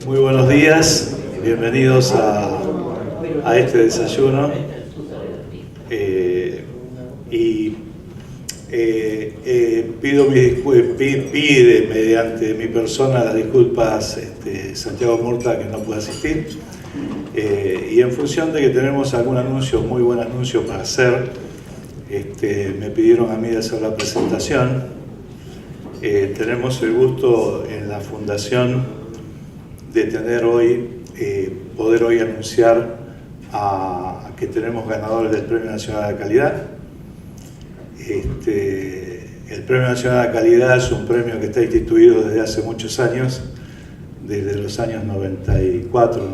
Muy buenos días, bienvenidos a este desayuno. Pide mediante mi persona las disculpas Santiago Murta, que no puede asistir, y en función de que tenemos algún anuncio, muy buen anuncio para hacer, me pidieron a mí de hacer la presentación. Tenemos el gusto en la Fundación de tener hoy, poder hoy anunciar que tenemos ganadores del Premio Nacional de Calidad. El Premio Nacional de Calidad es un premio que está instituido desde hace muchos años, desde los años 94,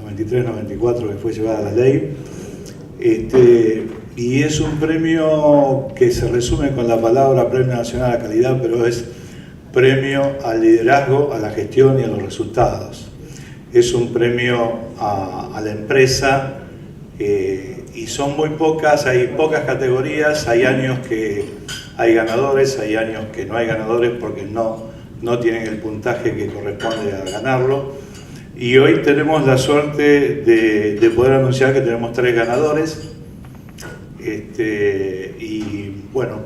93, 94, que fue llevada la ley. Y es un premio que se resume con la palabra Premio Nacional de Calidad, pero es premio al liderazgo, a la gestión y a los resultados. Es un premio a la empresa, y son muy pocas, hay pocas categorías, hay años que hay ganadores, hay años que no hay ganadores porque no tienen el puntaje que corresponde a ganarlo. Y hoy tenemos la suerte de poder anunciar que tenemos 3 ganadores. Y bueno,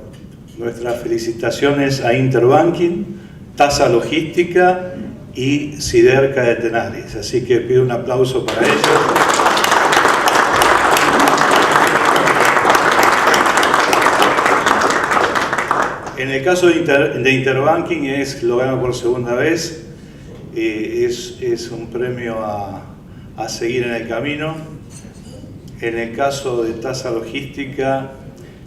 nuestras felicitaciones a Interbanking, Tasa Logística y Siderca de Tenaris. Así que pido un aplauso para ellos. En el caso de Interbanking lo gana por segunda vez. Es un premio a seguir en el camino. En el caso de Tasa Logística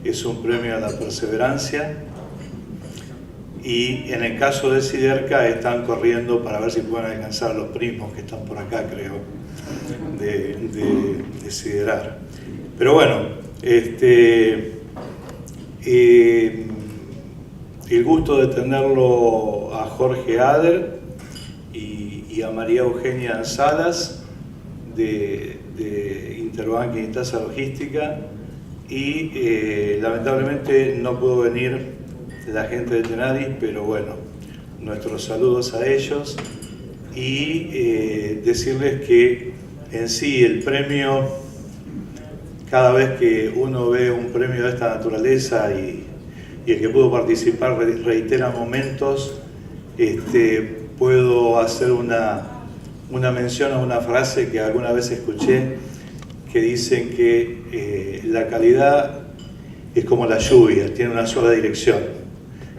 es un premio a la perseverancia. Y en el caso de Siderca están corriendo para ver si pueden alcanzar a los primos que están por acá, creo, de Siderar. Pero bueno, el gusto de tenerlo a Jorge Ader y a María Eugenia Salas de Interbanking y Tasa Logística, y lamentablemente no pudo venir la gente de Tenaris, pero bueno, nuestros saludos a ellos y decirles que en sí el premio, cada vez que uno ve un premio de esta naturaleza y el que pudo participar reitera momentos, puedo hacer una mención a una frase que alguna vez escuché, que dicen que la calidad es como la lluvia, tiene una sola dirección,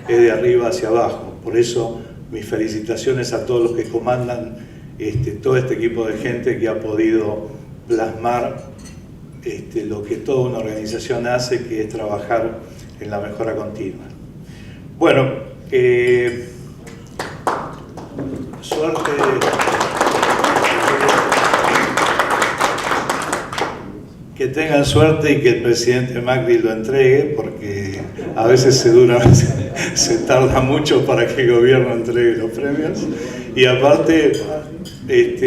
es de arriba hacia abajo. Por eso mis felicitaciones a todos los que comandan todo este equipo de gente que ha podido plasmar lo que toda una organización hace, que es trabajar en la mejora continua. Bueno, suerte. Que tengan suerte y que el presidente Macri lo entregue, porque a veces se tarda mucho para que el gobierno entregue los premios. Y aparte,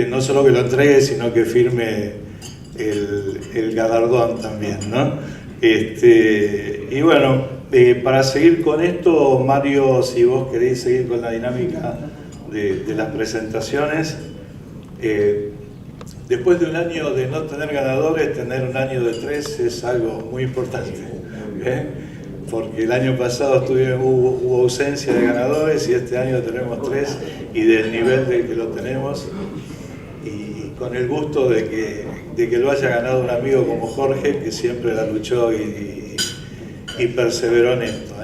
no solo que lo entregue, sino que firme el galardón también, ¿no? Y bueno, para seguir con esto, Mario, si vos queréis seguir con la dinámica de las presentaciones, después de un año de no tener ganadores, tener un año de 3 es algo muy importante, porque el año pasado hubo ausencia de ganadores y este año tenemos 3, y del nivel del que lo tenemos, y con el gusto de que lo haya ganado un amigo como Jorge, que siempre la luchó y perseveró en esto.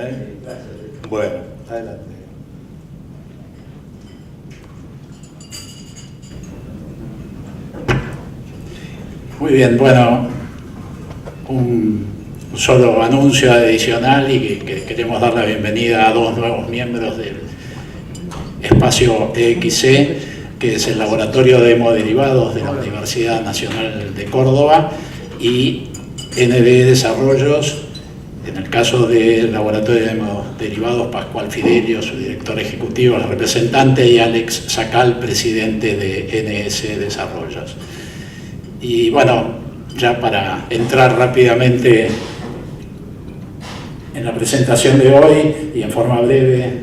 Bueno, adelante. Muy bien, bueno, un solo anuncio adicional, y que queremos dar la bienvenida a 2 nuevos miembros del espacio EXC, que es el Laboratorio de Hemoderivados de la Universidad Nacional de Córdoba, y NB Desarrollos, en el caso del Laboratorio de Hemoderivados, Pascual Fidelio, su director ejecutivo, el representante, y Alex Sacal, presidente de NS Desarrollos. Y bueno, ya para entrar rápidamente en la presentación de hoy y en forma breve,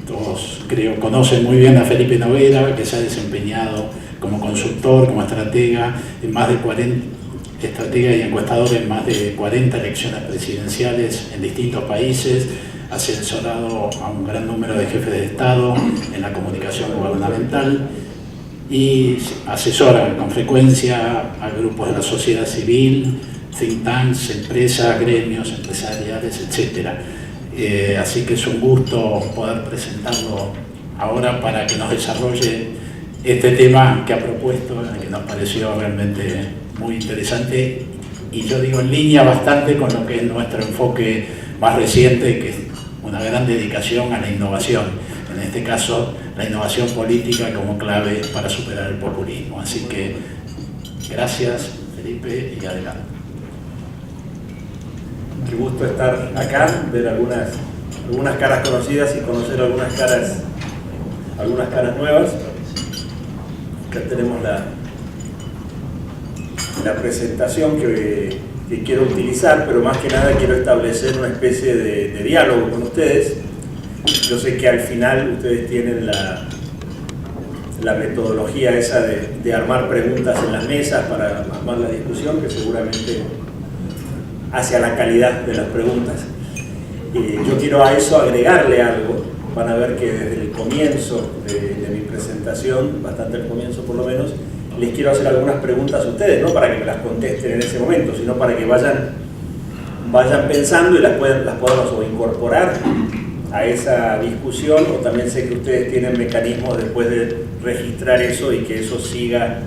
todos creo conocen muy bien a Felipe Noguera, que se ha desempeñado como consultor, como estratega, en más de 40, estratega y encuestador en más de 40 elecciones presidenciales en distintos países, ha asesorado a un gran número de jefes de Estado en la comunicación gubernamental y asesora con frecuencia a grupos de la sociedad civil, think tanks, empresas, gremios empresariales, etc. Así que es un gusto poder presentarlo ahora para que nos desarrolle este tema que ha propuesto, que nos pareció realmente muy interesante y yo digo en línea bastante con lo que es nuestro enfoque más reciente, que es una gran dedicación a la innovación, en este caso la innovación política como clave para superar el populismo. Así que gracias, Felipe, y adelante. Qué gusto estar acá, ver algunas caras conocidas y conocer algunas caras nuevas. Acá tenemos la presentación que quiero utilizar, pero más que nada quiero establecer una especie de diálogo con ustedes. Yo sé que al final ustedes tienen la metodología esa de armar preguntas en las mesas para armar la discusión, que seguramente hacia la calidad de las preguntas. Yo quiero a eso agregarle algo. Van a ver que desde el comienzo de mi presentación, bastante al comienzo por lo menos, les quiero hacer algunas preguntas a ustedes, no para que me las contesten en ese momento, sino para que vayan pensando y las podamos o incorporar a esa discusión, o también sé que ustedes tienen mecanismos después de registrar eso y que eso siga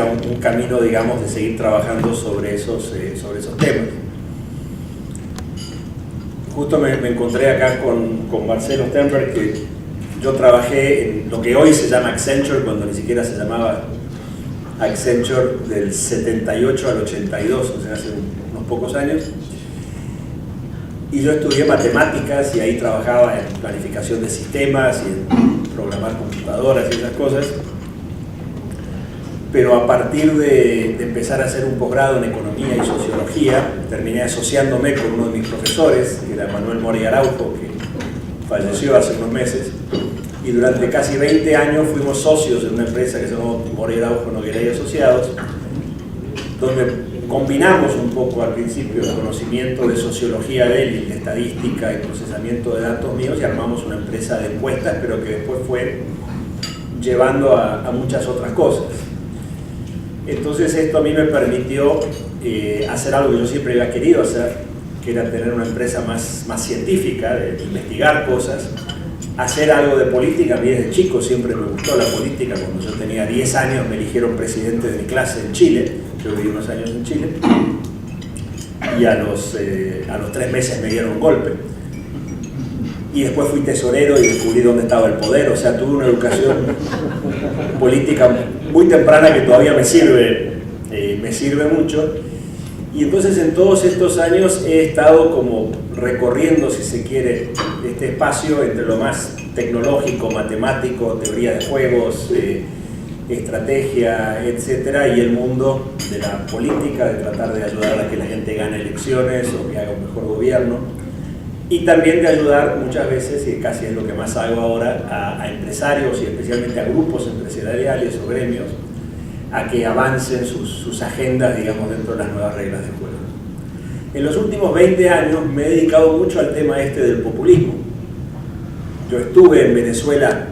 un camino, digamos, de seguir trabajando sobre esos temas. Justo me encontré acá con Marcelo Sternberg, que yo trabajé en lo que hoy se llama Accenture, cuando ni siquiera se llamaba Accenture, del 78 al 82, o sea, hace unos pocos años. Y yo estudié matemáticas y ahí trabajaba en planificación de sistemas y en programar computadoras y esas cosas. Pero a partir de empezar a hacer un posgrado en economía y sociología, terminé asociándome con uno de mis profesores, que era Manuel Mori Araujo, que falleció hace unos meses, y durante casi 20 años fuimos socios en una empresa que se llamó Mori Araujo Noguera y Asociados, donde combinamos un poco al principio el conocimiento de sociología de él y de estadística y procesamiento de datos míos, y armamos una empresa de encuestas, pero que después fue llevando a muchas otras cosas. Entonces esto a mí me permitió hacer algo que yo siempre había querido hacer, que era tener una empresa más científica, de investigar cosas, hacer algo de política. A mí desde chico siempre me gustó la política. Cuando yo tenía 10 años me eligieron presidente de mi clase en Chile, yo viví unos años en Chile, y a los 3 meses me dieron un golpe. Y después fui tesorero y descubrí dónde estaba el poder, o sea, tuve una educación política muy temprana que todavía me sirve mucho. Y entonces en todos estos años he estado como recorriendo, si se quiere, este espacio entre lo más tecnológico, matemático, teoría de juegos, estrategia, etcétera, y el mundo de la política, de tratar de ayudar a que la gente gane elecciones o que haga un mejor gobierno. Y también de ayudar muchas veces, y casi es lo que más hago ahora, a empresarios y especialmente a grupos empresariales o gremios a que avancen sus agendas, digamos, dentro de las nuevas reglas del juego. En los últimos 20 años me he dedicado mucho al tema del populismo. Yo estuve en Venezuela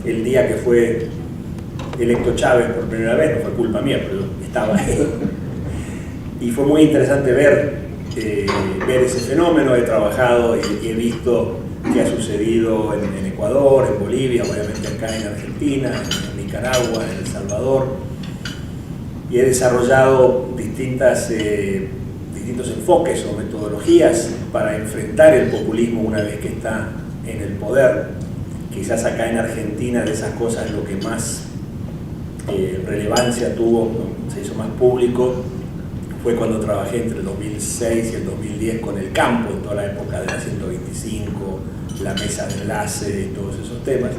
el día que fue electo Chávez por primera vez, no fue culpa mía, pero yo estaba ahí. Y fue muy interesante ver ese fenómeno. He trabajado y he visto qué ha sucedido en Ecuador, en Bolivia, obviamente acá en Argentina, en Nicaragua, en El Salvador, y he desarrollado distintos enfoques o metodologías para enfrentar el populismo una vez que está en el poder. Quizás acá en Argentina de esas cosas lo que más relevancia tuvo, se hizo más público, fue cuando trabajé entre el 2006 y el 2010 con el campo, en toda la época de la 125, la mesa de enlace y todos esos temas.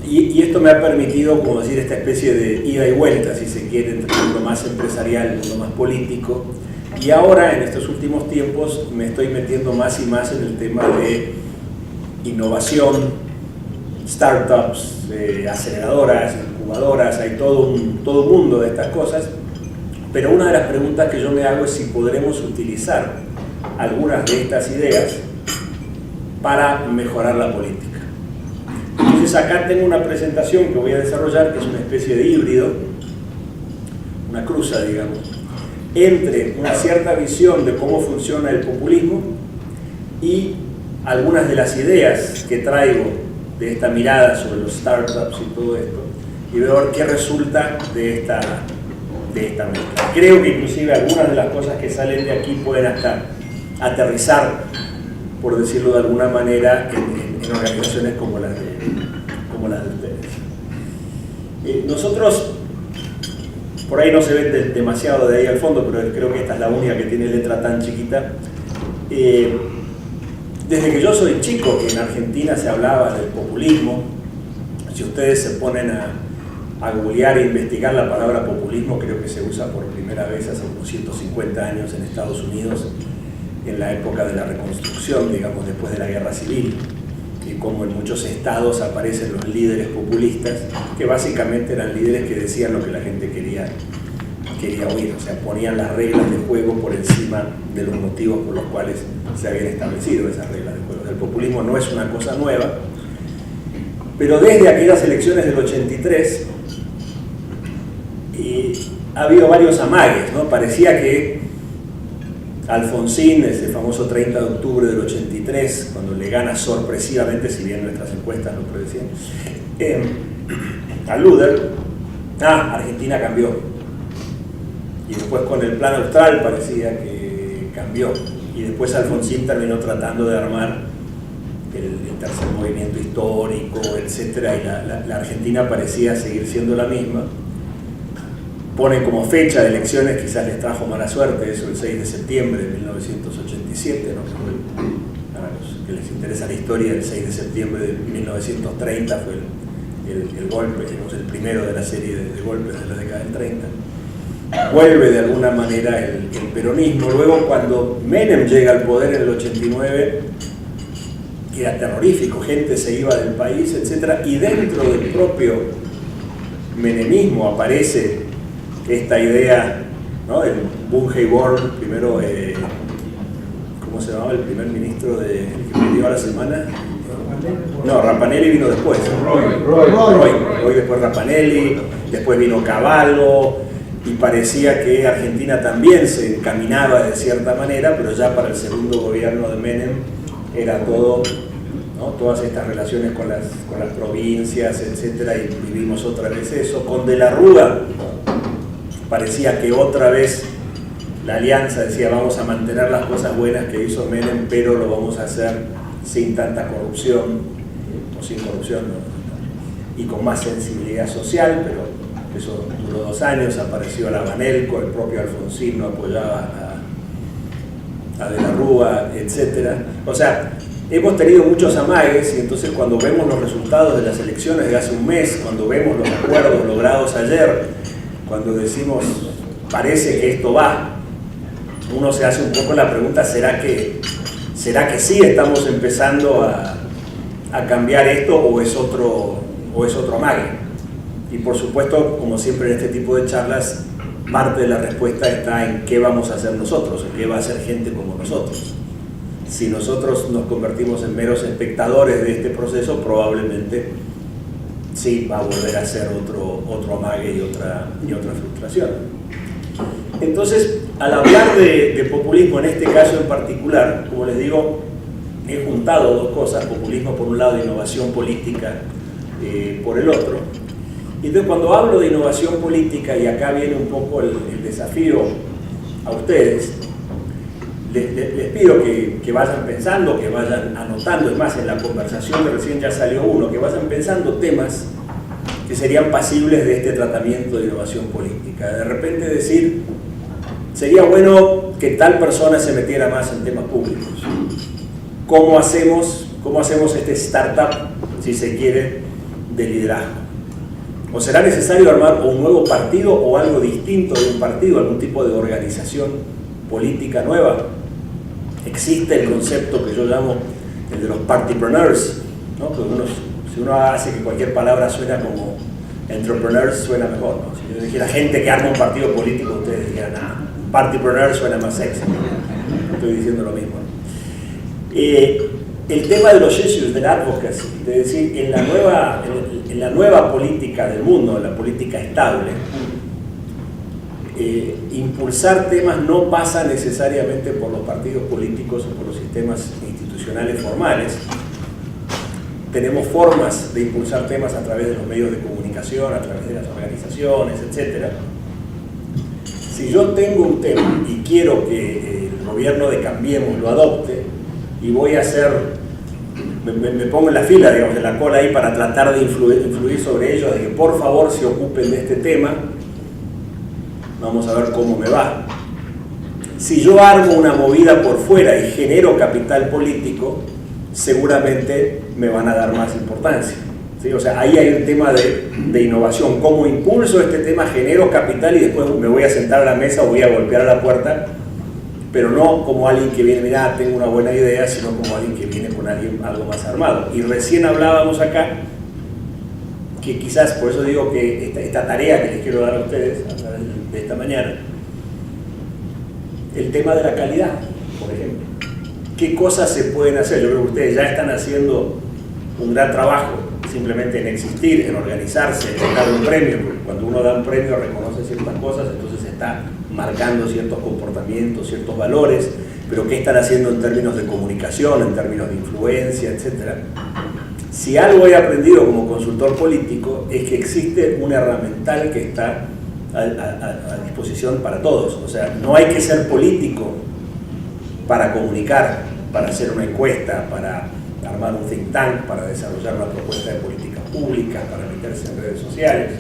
Y esto me ha permitido, como decir, esta especie de ida y vuelta, si se quiere, entre el mundo más empresarial y el mundo más político. Y ahora, en estos últimos tiempos, me estoy metiendo más y más en el tema de innovación, startups, aceleradoras, incubadoras, hay todo un mundo de estas cosas, pero una de las preguntas que yo me hago es si podremos utilizar algunas de estas ideas para mejorar la política. Entonces acá tengo una presentación que voy a desarrollar, que es una especie de híbrido, una cruza, digamos, entre una cierta visión de cómo funciona el populismo y algunas de las ideas que traigo de esta mirada sobre los startups y todo esto, y ver qué resulta de esta mezcla. Creo que inclusive algunas de las cosas que salen de aquí pueden hasta aterrizar, por decirlo de alguna manera, en organizaciones como las de ustedes. Nosotros, por ahí no se ve demasiado de ahí al fondo, pero creo que esta es la única que tiene letra tan chiquita. Desde que yo soy chico, que en Argentina se hablaba del populismo, si ustedes se ponen a googlear e investigar la palabra populismo, creo que se usa por primera vez hace unos 150 años en Estados Unidos, en la época de la reconstrucción, digamos, después de la guerra civil, y como en muchos estados aparecen los líderes populistas, que básicamente eran líderes que decían lo que la gente quería oír, o sea, ponían las reglas de juego por encima de los motivos por los cuales se habían establecido esas reglas de juego. El populismo no es una cosa nueva, pero desde aquellas elecciones del 83 ha habido varios amagues, ¿no? Parecía que Alfonsín, ese famoso 30 de octubre del 83, cuando le gana sorpresivamente, si bien nuestras encuestas lo predecían, a Luder, Argentina cambió. Y después con el Plan Austral parecía que cambió. Y después Alfonsín terminó tratando de armar el tercer movimiento histórico, etc. Y la Argentina parecía seguir siendo la misma. Ponen como fecha de elecciones, quizás les trajo mala suerte eso, el 6 de septiembre de 1987, ¿no? Para los que les interesa la historia, el 6 de septiembre de 1930 fue el golpe, digamos, el primero de la serie de golpes de la década del 30. Vuelve de alguna manera el peronismo. Luego, cuando Menem llega al poder en el 89, era terrorífico, gente se iba del país, etc. Y dentro del propio menemismo aparece esta idea, ¿no? El Bunge-Born, primero, ¿cómo se llamaba el primer ministro que me dio a la semana? No, Rapanelli vino después. Roy, después Rapanelli, después vino Cavallo, y parecía que Argentina también se encaminaba de cierta manera, pero ya para el segundo gobierno de Menem era todo, ¿no? Todas estas relaciones con las provincias, etc. Y vivimos otra vez eso. Con De la Rúa parecía que otra vez la alianza decía vamos a mantener las cosas buenas que hizo Menem, pero lo vamos a hacer sin tanta corrupción, o sin corrupción, ¿no? Y con más sensibilidad social, pero eso duró 2 años, apareció la Banelco, el propio Alfonsín no apoyaba a De la Rúa, etc. O sea, hemos tenido muchos amagues, y entonces cuando vemos los resultados de las elecciones de hace un mes, cuando vemos los acuerdos logrados ayer, cuando decimos, parece que esto va, uno se hace un poco la pregunta, ¿será que sí estamos empezando a cambiar esto o es otro amague? Y por supuesto, como siempre en este tipo de charlas, parte de la respuesta está en qué vamos a hacer nosotros, en qué va a hacer gente como nosotros. Si nosotros nos convertimos en meros espectadores de este proceso, probablemente sí va a volver a ser otro amague y otra frustración. Entonces, al hablar de populismo en este caso en particular, como les digo, he juntado 2 cosas, populismo por un lado e innovación política por el otro. Y entonces cuando hablo de innovación política, y acá viene un poco el desafío a ustedes, les pido que vayan pensando, que vayan anotando, es más, en la conversación que recién ya salió uno, que vayan pensando temas que serían pasibles de este tratamiento de innovación política. De repente decir, sería bueno que tal persona se metiera más en temas públicos. ¿Cómo hacemos este startup, si se quiere, de liderazgo? ¿O será necesario armar un nuevo partido o algo distinto de un partido, algún tipo de organización política nueva? Existe el concepto que yo llamo el de los partypreneurs, ¿no? Que uno Si uno hace que cualquier palabra suena como entrepreneurs, suena mejor, ¿no? Si yo dijera gente que arma un partido político, ustedes dijeran, partypreneur suena más sexy. Estoy diciendo lo mismo, ¿no? El tema de los issues, del advocacy, es decir, en la nueva política del mundo, en la política estable, impulsar temas no pasa necesariamente por los partidos políticos o por los sistemas institucionales formales. Tenemos formas de impulsar temas a través de los medios de comunicación, a través de las organizaciones, etc. Si yo tengo un tema y quiero que el gobierno de Cambiemos lo adopte, y voy a hacer, me pongo en la fila, digamos, de la cola ahí para tratar de influir sobre ellos, de que por favor se ocupen de este tema, vamos a ver cómo me va. Si yo armo una movida por fuera y genero capital político, seguramente me van a dar más importancia, ¿sí? O sea, ahí hay un tema de innovación. ¿Cómo impulso este tema, genero capital y después me voy a sentar a la mesa o voy a golpear a la puerta? Pero no como alguien que viene, mirá, tengo una buena idea, sino como alguien que viene con algo más armado. Y recién hablábamos acá, que quizás, por eso digo que esta tarea que les quiero dar a ustedes a través de esta mañana, el tema de la calidad, por ejemplo. ¿Qué cosas se pueden hacer? Yo creo que ustedes ya están haciendo un gran trabajo simplemente en existir, en organizarse, en dar un premio, porque cuando uno da un premio reconoce ciertas cosas, entonces está marcando ciertos comportamientos, ciertos valores, pero ¿qué están haciendo en términos de comunicación, en términos de influencia, etcétera? Si algo he aprendido como consultor político es que existe un herramental que está a disposición para todos. O sea, no hay que ser político para comunicar, para hacer una encuesta, para armar un think tank, para desarrollar una propuesta de políticas públicas, para meterse en redes sociales.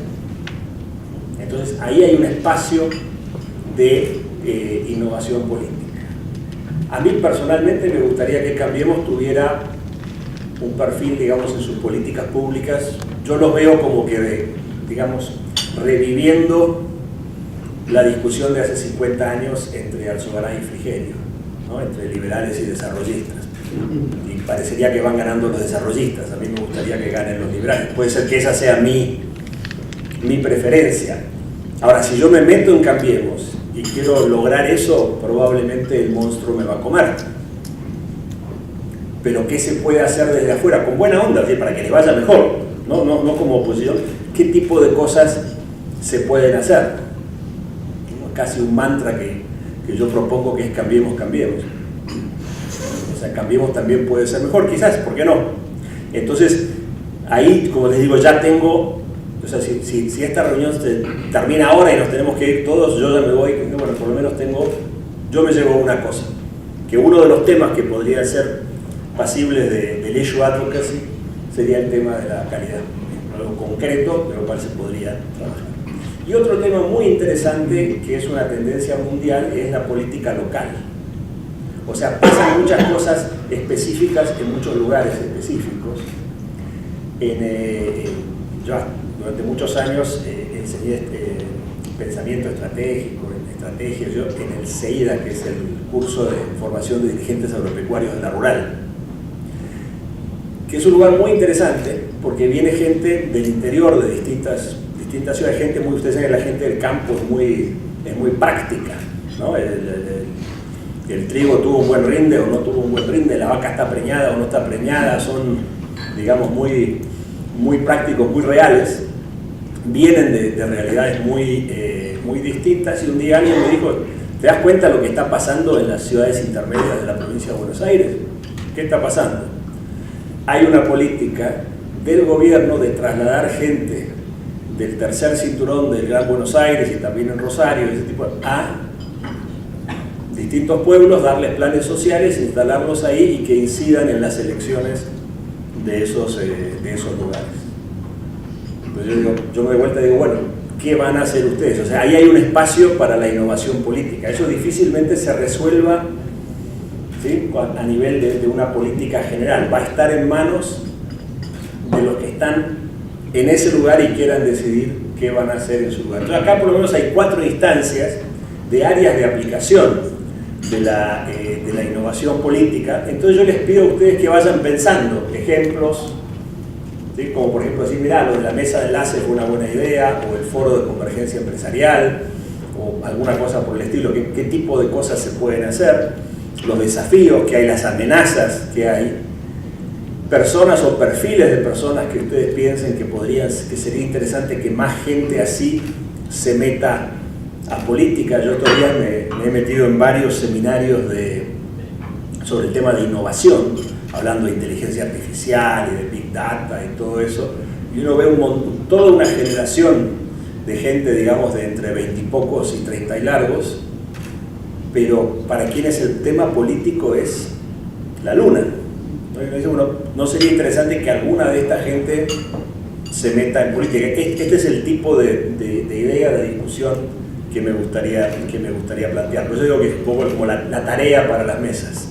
Entonces, ahí hay un espacio de innovación política. A mí personalmente me gustaría que Cambiemos tuviera un perfil, digamos, en sus políticas públicas. Yo los veo como que, digamos, reviviendo la discusión de hace 50 años entre Alzogaray y Frigerio, ¿no? Entre liberales y desarrollistas. Y parecería que van ganando los desarrollistas. A mí me gustaría que ganen los liberales. Puede ser que esa sea mi preferencia. Ahora, si yo me meto en Cambiemos y quiero lograr eso, probablemente el monstruo me va a comer. Pero ¿qué se puede hacer desde afuera? Con buena onda, ¿sí? Para que les vaya mejor, no como oposición. ¿Qué tipo de cosas se pueden hacer? Casi un mantra que yo propongo, que es Cambiemos, Cambiemos. O sea, Cambiemos también puede ser mejor, quizás, ¿por qué no? Entonces, ahí, como les digo, ya tengo, o sea, si esta reunión termina ahora y nos tenemos que ir todos, yo ya me voy, bueno, por lo menos yo me llevo una cosa, que uno de los temas que podría ser pasibles del issue advocacy sería el tema de la calidad, algo concreto de lo cual se podría trabajar. Y otro tema muy interesante, que es una tendencia mundial, es la política local. O sea, pasan muchas cosas específicas en muchos lugares específicos. Yo durante muchos años enseñé pensamiento estratégico, estrategia, yo en el CEIDA, que es el curso de formación de dirigentes agropecuarios de la rural, que es un lugar muy interesante porque viene gente del interior de distintas ciudades, gente muy, ustedes saben que la gente del campo es muy práctica, ¿no? El trigo tuvo un buen rinde o no tuvo un buen rinde, la vaca está preñada o no está preñada, son, digamos, muy prácticos, muy reales, vienen de realidades muy distintas. Y un día alguien me dijo, ¿te das cuenta de lo que está pasando en las ciudades intermedias de la provincia de Buenos Aires? ¿Qué está pasando? Hay una política del gobierno de trasladar gente del tercer cinturón del Gran Buenos Aires y también en Rosario, ese tipo, a distintos pueblos, darles planes sociales, instalarlos ahí y que incidan en las elecciones de esos lugares. Entonces yo me doy vuelta y digo, bueno, ¿qué van a hacer ustedes? O sea, ahí hay un espacio para la innovación política. Eso difícilmente se resuelva, ¿sí?, a nivel de una política general. Va a estar en manos de los que están en ese lugar y quieran decidir qué van a hacer en su lugar. Entonces acá por lo menos hay 4 instancias de áreas de aplicación de la innovación política. Entonces yo les pido a ustedes que vayan pensando ejemplos, ¿sí? Como por ejemplo decir, mirá, lo de la mesa de enlace fue una buena idea, o el foro de convergencia empresarial, o alguna cosa por el estilo. ¿Qué tipo de cosas se pueden hacer? Los desafíos que hay, las amenazas que hay, personas o perfiles de personas que ustedes piensen que sería interesante que más gente así se meta a política. Yo todavía me he metido en varios seminarios sobre el tema de innovación, hablando de inteligencia artificial y de Big Data y todo eso, y uno ve toda una generación de gente, digamos, de entre 20 y pocos y 30 y largos, pero para quienes el tema político es la luna. ¿No sería interesante que alguna de esta gente se meta en política? Este es el tipo de idea, de discusión que me gustaría plantear. Por eso digo que es un poco como la tarea para las mesas.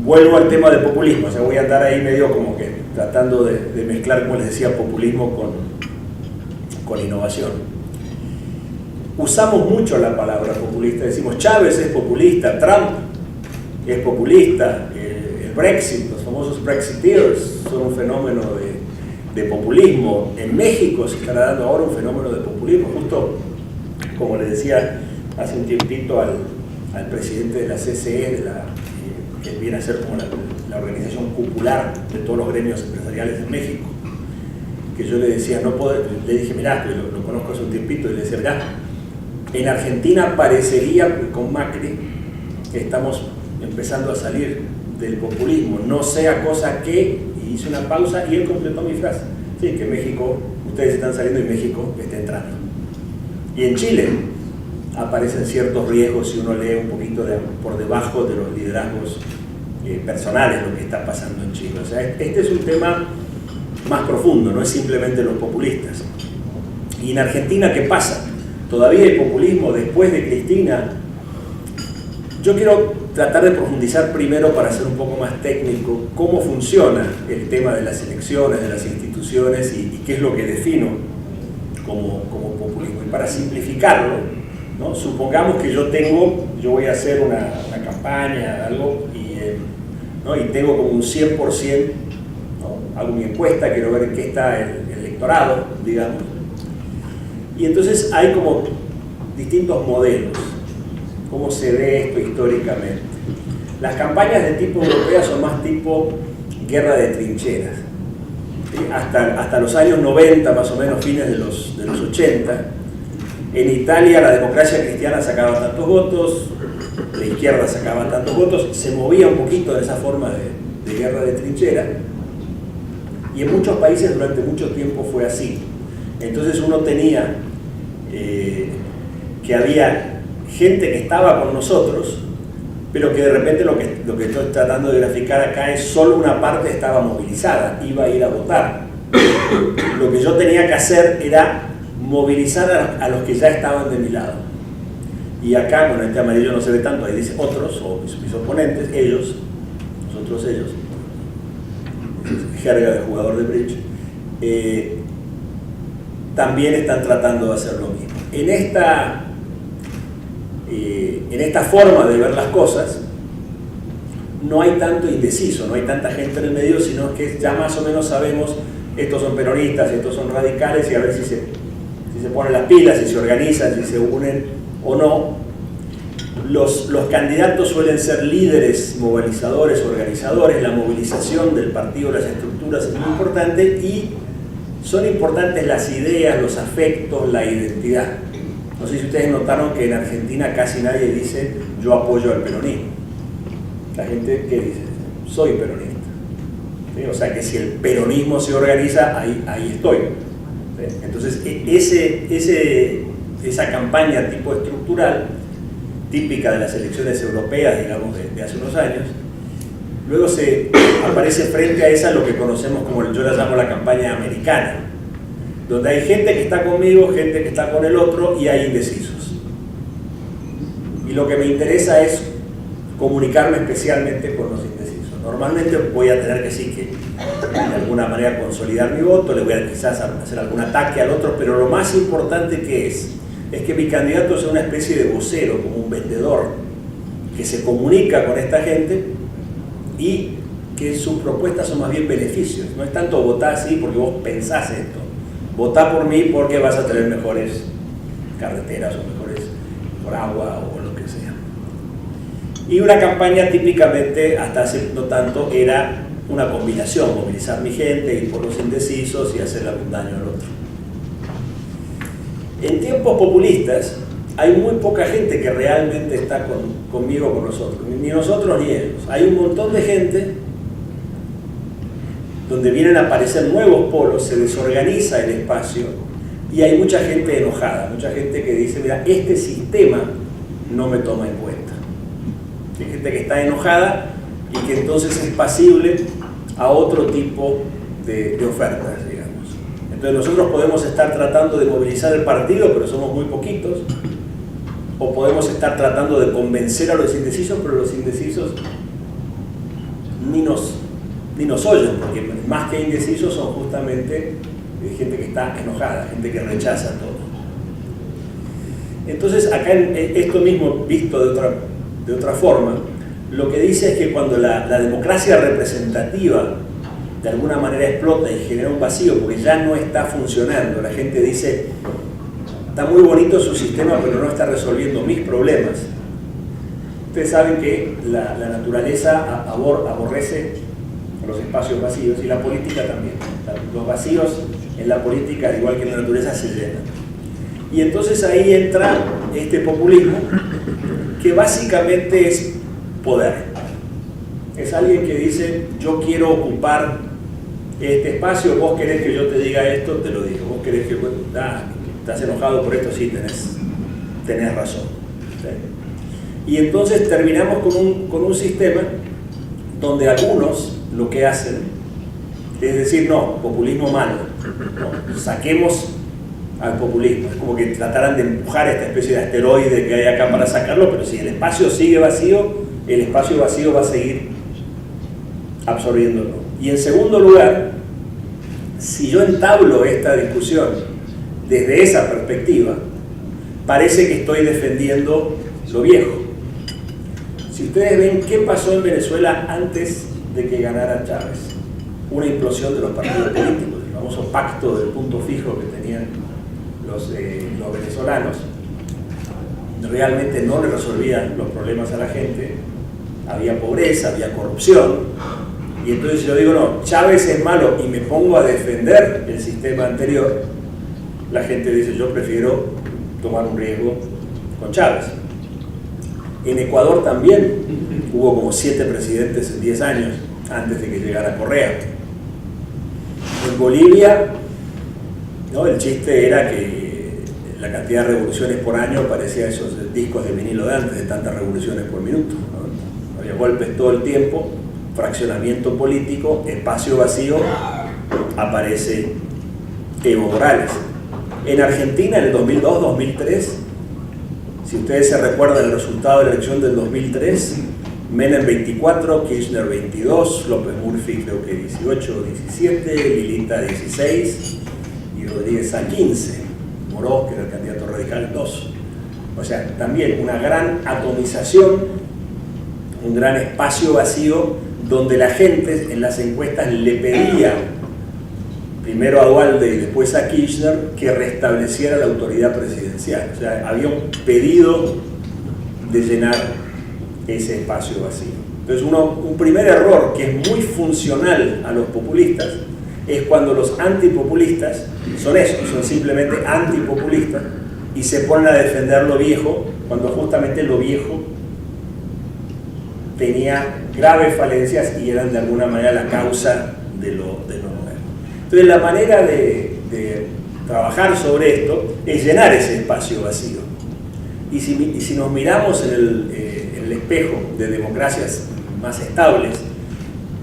Vuelvo al tema del populismo, o sea, voy a andar ahí medio como que tratando de mezclar, como les decía, populismo con innovación. Usamos mucho la palabra populista, decimos Chávez es populista, Trump es populista, el Brexit, los famosos Brexiteers son un fenómeno de populismo. En México se está dando ahora un fenómeno de populismo, justo como les decía hace un tiempito al presidente de la CCE, que viene a ser como la organización popular de todos los gremios empresariales en México, que yo le decía, le dije, mirá, lo conozco hace un tiempito, y le decía, mirá, en Argentina parecería con Macri que estamos empezando a salir del populismo, no sea cosa que, y hice una pausa y él completó mi frase, sí, que México, ustedes están saliendo y México está entrando. Y en Chile aparecen ciertos riesgos si uno lee un poquito por debajo de los liderazgos personales lo que está pasando en Chile. O sea, este es un tema más profundo, no es simplemente los populistas. Y en Argentina, ¿qué pasa? Todavía hay populismo después de Cristina. Yo quiero tratar de profundizar primero, para ser un poco más técnico, cómo funciona el tema de las elecciones, de las instituciones y qué es lo que defino como populismo. Y para simplificarlo, ¿no? Supongamos que yo voy a hacer una campaña, algo, y tengo como un 100%, ¿no? Hago mi encuesta, quiero ver en qué está el electorado, digamos. Y entonces hay como distintos modelos, cómo se ve esto históricamente. Las campañas de tipo europea son más tipo guerra de trincheras. ¿Sí? Hasta los años 90, más o menos, fines de los 80, en Italia la democracia cristiana sacaba tantos votos, la izquierda sacaba tantos votos, se movía un poquito de esa forma de guerra de trinchera, y en muchos países durante mucho tiempo fue así. Entonces uno tenía que había gente que estaba con nosotros, pero que de repente lo que estoy tratando de graficar acá es solo una parte estaba movilizada, iba a ir a votar. Lo que yo tenía que hacer era movilizar a los que ya estaban de mi lado. Y acá, bueno, este amarillo no se ve tanto, ahí dice otros, o mis oponentes, ellos, nosotros ellos, jerga de jugador de bridge, también están tratando de hacer lo mismo. En esta forma de ver las cosas, no hay tanto indeciso, no hay tanta gente en el medio, sino que ya más o menos sabemos, estos son peronistas, estos son radicales, y a ver si se ponen las pilas, si se organizan, si se unen o no. Los candidatos suelen ser líderes, movilizadores, organizadores. La movilización del partido, las estructuras es muy importante, y son importantes las ideas, los afectos, la identidad. No sé si ustedes notaron que en Argentina casi nadie dice yo apoyo al peronismo. La gente, ¿qué dice? Soy peronista. ¿Sí? O sea que si el peronismo se organiza, ahí estoy. ¿Sí? Entonces esa campaña tipo estructural, típica de las elecciones europeas, digamos, de hace unos años, luego aparece frente a esa lo que conocemos como, yo la llamo la campaña americana, donde hay gente que está conmigo, gente que está con el otro, y hay indecisos. Y lo que me interesa es comunicarme especialmente con los indecisos. Normalmente voy a tener que de alguna manera consolidar mi voto, le voy a quizás hacer algún ataque al otro, pero lo más importante que es que mi candidato sea una especie de vocero, como un vendedor, que se comunica con esta gente y que sus propuestas son más bien beneficios. No es tanto votar así porque vos pensás esto. Votá por mí porque vas a tener mejores carreteras o mejor agua o lo que sea. Y una campaña típicamente, hasta hace no tanto, era una combinación, movilizar mi gente, ir por los indecisos y hacerle algún daño al otro. En tiempos populistas hay muy poca gente que realmente está conmigo, con nosotros, ni nosotros ni ellos. Hay un montón de gente donde vienen a aparecer nuevos polos, se desorganiza el espacio y hay mucha gente enojada, mucha gente que dice, mira, este sistema no me toma en cuenta. Hay gente que está enojada y que entonces es pasible a otro tipo de ofertas, digamos. Entonces nosotros podemos estar tratando de movilizar el partido, pero somos muy poquitos, o podemos estar tratando de convencer a los indecisos, pero los indecisos ni nos oyen, porque más que indecisos son justamente gente que está enojada, gente que rechaza todo. Entonces acá esto mismo visto de otra forma, lo que dice es que cuando la democracia representativa de alguna manera explota y genera un vacío porque ya no está funcionando, la gente dice, está muy bonito su sistema pero no está resolviendo mis problemas. Ustedes saben que la naturaleza aborrece los espacios vacíos y la política también. Los vacíos en la política, igual que en la naturaleza, se llenan. Y entonces ahí entra este populismo que básicamente es poder. Es alguien que dice, yo quiero ocupar este espacio, vos querés que yo te diga esto, te lo digo. Vos querés que estás enojado por esto, sí, tenés razón. ¿Sí? Y entonces terminamos con un sistema donde algunos lo que hacen es decir, no, populismo malo, no, saquemos al populismo. Es como que trataran de empujar esta especie de asteroide que hay acá para sacarlo, pero si el espacio sigue vacío, el espacio vacío va a seguir absorbiéndolo. Y en segundo lugar, si yo entablo esta discusión desde esa perspectiva, parece que estoy defendiendo lo viejo. Si ustedes ven qué pasó en Venezuela antes de que ganara Chávez, una implosión de los partidos políticos, el famoso pacto del punto fijo que tenían los venezolanos, realmente no le resolvían los problemas a la gente, había pobreza, había corrupción, y entonces yo digo, no, Chávez es malo y me pongo a defender el sistema anterior, la gente dice, yo prefiero tomar un riesgo con Chávez. En Ecuador también hubo como 7 presidentes en 10 años antes de que llegara Correa. En Bolivia, ¿no? El chiste era que la cantidad de revoluciones por año parecía esos discos de vinilo de antes, de tantas revoluciones por minuto, ¿no? Había golpes todo el tiempo, fraccionamiento político, espacio vacío, aparece Evo Morales. En Argentina, en el 2002-2003, si ustedes se recuerdan el resultado de la elección del 2003, Menem 24, Kirchner 22, López Murphy creo que 18 o 17, Lilita 16 y Rodríguez a 15, Moró, que era el candidato radical, 2. O sea, también una gran atomización, un gran espacio vacío donde la gente en las encuestas le pedía primero a Duhalde y después a Kirchner que restableciera la autoridad presidencial. O sea, había un pedido de llenar ese espacio vacío. Entonces un primer error que es muy funcional a los populistas es cuando los antipopulistas son eso, son simplemente antipopulistas y se ponen a defender lo viejo cuando justamente lo viejo tenía graves falencias y eran de alguna manera la causa de lo nuevo. Entonces la manera de trabajar sobre esto es llenar ese espacio vacío. Y si nos miramos en el espejo de democracias más estables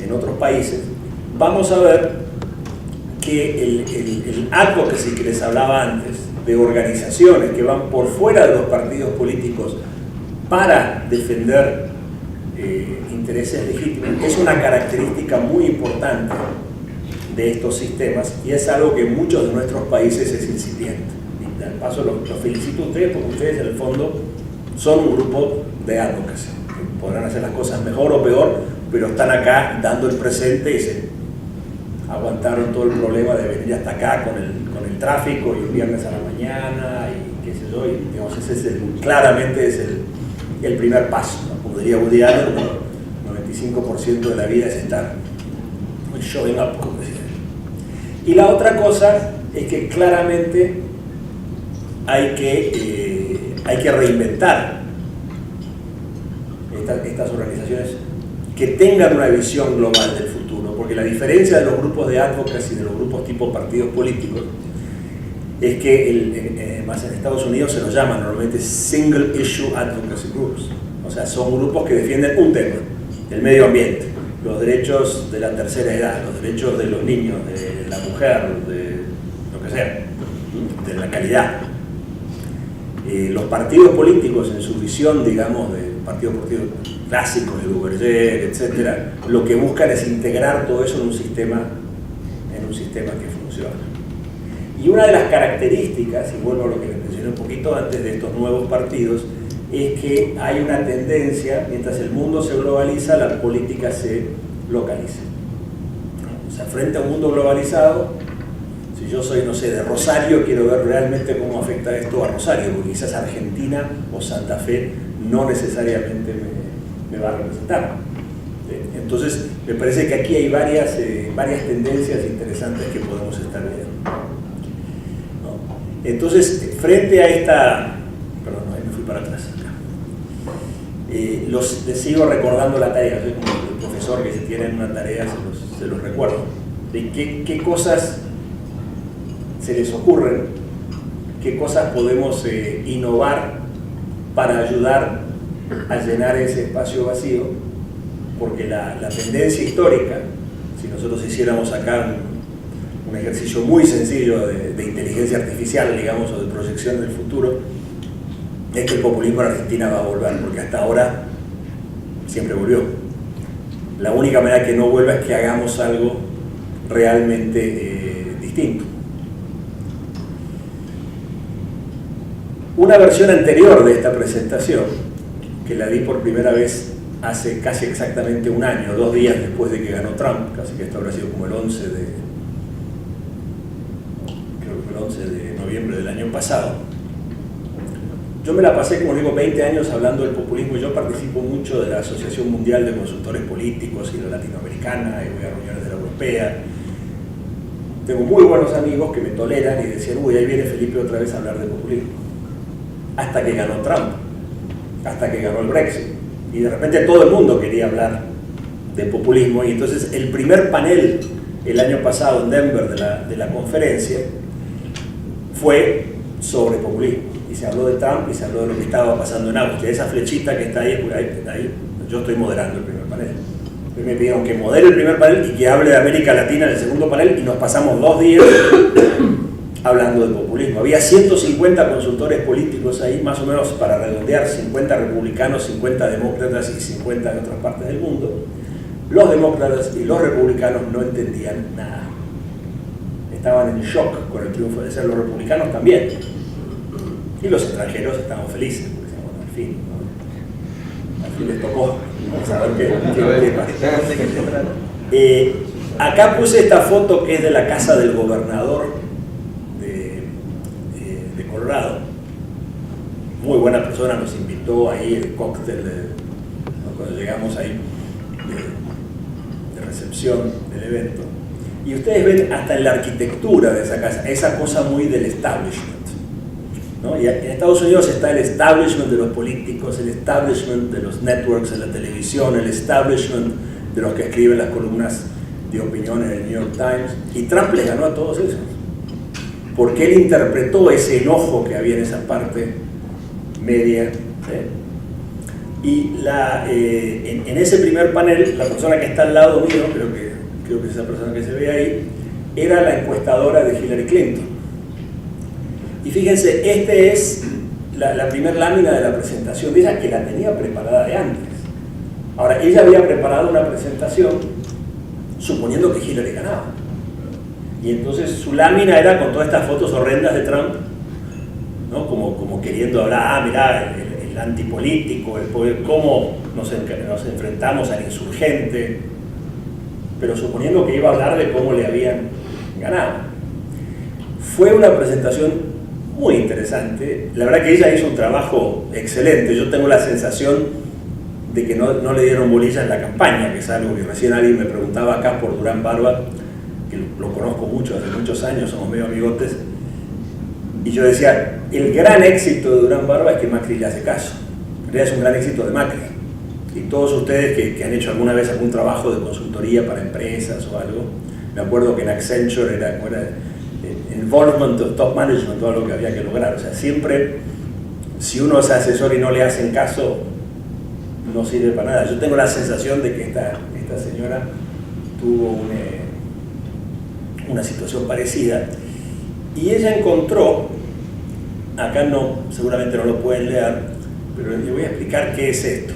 en otros países, vamos a ver que el advocacy que les hablaba antes, de organizaciones que van por fuera de los partidos políticos para defender intereses legítimos, es una característica muy importante de estos sistemas y es algo que en muchos de nuestros países es incipiente. Y al paso los felicito a ustedes porque ustedes en el fondo son un grupo de advocacy. Podrán hacer las cosas mejor o peor, pero están acá dando el presente y se aguantaron todo el problema de venir hasta acá con el tráfico y un viernes a la mañana y qué sé yo, y digamos, ese es claramente es el primer paso, ¿no? Como diría Woody Allen, el 95% de la vida es estar showing up, como decía. Y la otra cosa es que claramente hay que reinventar estas organizaciones que tengan una visión global del futuro, porque la diferencia de los grupos de advocacy y de los grupos tipo partidos políticos es que más en Estados Unidos se los llaman normalmente single issue advocacy groups, o sea, son grupos que defienden un tema, el medio ambiente, los derechos de la tercera edad, los derechos de los niños, de la mujer, de lo que sea, de la calidad. Los partidos políticos en su visión, digamos, de partidos políticos clásicos, de Duverger, etcétera, lo que buscan es integrar todo eso en un sistema que funciona. Y una de las características, y vuelvo a lo que les mencioné un poquito antes de estos nuevos partidos, es que hay una tendencia, mientras el mundo se globaliza, la política se localiza. O sea, frente a un mundo globalizado, si yo soy, no sé, de Rosario, quiero ver realmente cómo afecta esto a Rosario, porque quizás Argentina o Santa Fe no necesariamente me va a representar. Entonces, me parece que aquí hay varias tendencias interesantes que podemos estar viendo, ¿no? Entonces, frente a esta... Perdón, ahí me fui para atrás. Les sigo recordando la tarea, soy como el profesor que si tienen una tarea se los recuerdo. De qué cosas se les ocurren, qué cosas podemos innovar para ayudar a llenar ese espacio vacío, porque la tendencia histórica, si nosotros hiciéramos acá un ejercicio muy sencillo de inteligencia artificial, digamos, o de proyección del futuro, es que el populismo en Argentina va a volver, porque hasta ahora siempre volvió. La única manera que no vuelva es que hagamos algo realmente distinto. Una versión anterior de esta presentación, que la di por primera vez hace casi exactamente un año, 2 días después de que ganó Trump, casi que esto habrá sido como el 11 de noviembre del año pasado. Yo me la pasé, como digo, 20 años hablando del populismo. Yo participo mucho de la Asociación Mundial de Consultores Políticos y la latinoamericana, y voy a reuniones de la europea. Tengo muy buenos amigos que me toleran y decían, uy, ahí viene Felipe otra vez a hablar de populismo. Hasta que ganó Trump, hasta que ganó el Brexit. Y de repente todo el mundo quería hablar de populismo. Y entonces el primer panel el año pasado en Denver de la conferencia fue sobre populismo. Y se habló de Trump y se habló de lo que estaba pasando en Austria. Esa flechita que está ahí, yo estoy moderando el primer panel. Me pidieron que modere el primer panel y que hable de América Latina en el segundo panel, y nos pasamos 2 días hablando de populismo. Había 150 consultores políticos ahí, más o menos, para redondear, 50 republicanos, 50 demócratas y 50 de otras partes del mundo. Los demócratas y los republicanos no entendían nada. Estaban en shock con el triunfo de ser los republicanos también. Y los extranjeros estaban felices, porque decían, bueno, al fin, ¿no? Al fin les tocó. Vamos a ver qué pasa. Acá puse esta foto que es de la casa del gobernador de Colorado. Muy buena persona, nos invitó ahí el cóctel cuando llegamos ahí de recepción del evento. Y ustedes ven hasta en la arquitectura de esa casa, esa cosa muy del establishment, ¿no? Y en Estados Unidos está el establishment de los políticos, el establishment de los networks de la televisión, el establishment de los que escriben las columnas de opinión en el New York Times, y Trump le ganó a todos esos, porque él interpretó ese enojo que había en esa parte media, ¿sí? Y en ese primer panel, la persona que está al lado mío, creo que esa persona que se ve ahí, era la encuestadora de Hillary Clinton. Y fíjense, este es la primera lámina de la presentación de ella, que la tenía preparada de antes. Ahora, ella había preparado una presentación suponiendo que Hillary ganaba. Y entonces su lámina era con todas estas fotos horrendas de Trump, ¿no? Como queriendo hablar, mirá, el antipolítico, el poder, cómo nos enfrentamos al insurgente, pero suponiendo que iba a hablar de cómo le habían ganado. Fue una presentación muy interesante. La verdad que ella hizo un trabajo excelente. Yo tengo la sensación de que no le dieron bolilla en la campaña, que es algo que recién alguien me preguntaba acá por Durán Barba, que lo conozco mucho, hace muchos años, somos medio amigotes, y yo decía, el gran éxito de Durán Barba es que Macri le hace caso. En realidad es un gran éxito de Macri. Y todos ustedes que han hecho alguna vez algún trabajo de consultoría para empresas o algo, me acuerdo que en Accenture era involvement of top management, todo lo que había que lograr. O sea, siempre, si uno es asesor y no le hacen caso, no sirve para nada. Yo tengo la sensación de que esta señora tuvo una situación parecida, y ella encontró, acá seguramente no lo pueden leer, pero les voy a explicar qué es esto.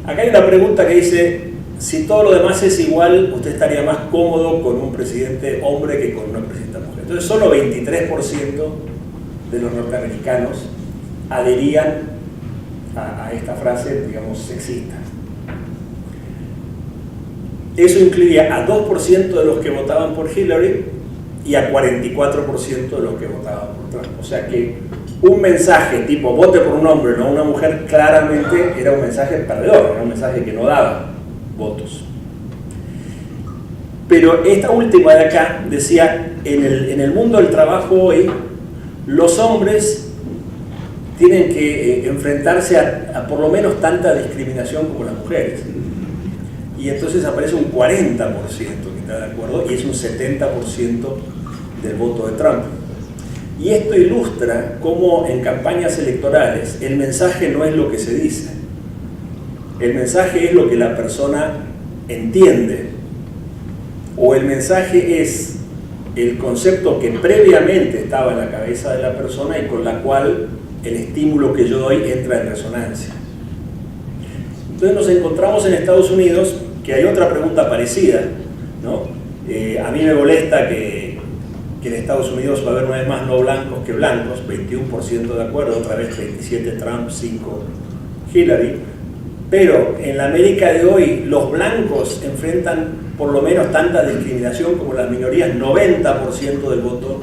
Acá hay una pregunta que dice: si todo lo demás es igual, ¿usted estaría más cómodo con un presidente hombre que con una presidenta mujer? Entonces solo 23% de los norteamericanos adherían a esta frase, digamos, sexista. Eso incluía a 2% de los que votaban por Hillary y a 44% de los que votaban por Trump. O sea que un mensaje tipo vote por un hombre, no una mujer, claramente era un mensaje perdedor, era un mensaje que no daba votos. Pero esta última de acá decía, en el mundo del trabajo hoy, los hombres tienen que enfrentarse a por lo menos tanta discriminación como las mujeres. Y entonces aparece un 40% que está de acuerdo, y es un 70% del voto de Trump. Y esto ilustra cómo en campañas electorales el mensaje no es lo que se dice. El mensaje es lo que la persona entiende. O el mensaje es el concepto que previamente estaba en la cabeza de la persona y con la cual el estímulo que yo doy entra en resonancia. Entonces nos encontramos en Estados Unidos, que hay otra pregunta parecida, ¿no? A mí me molesta que en Estados Unidos va a haber una vez más no blancos que blancos, 21% de acuerdo, otra vez 27 Trump, 5 Hillary, pero en la América de hoy los blancos enfrentan por lo menos tanta discriminación como las minorías, 90% del voto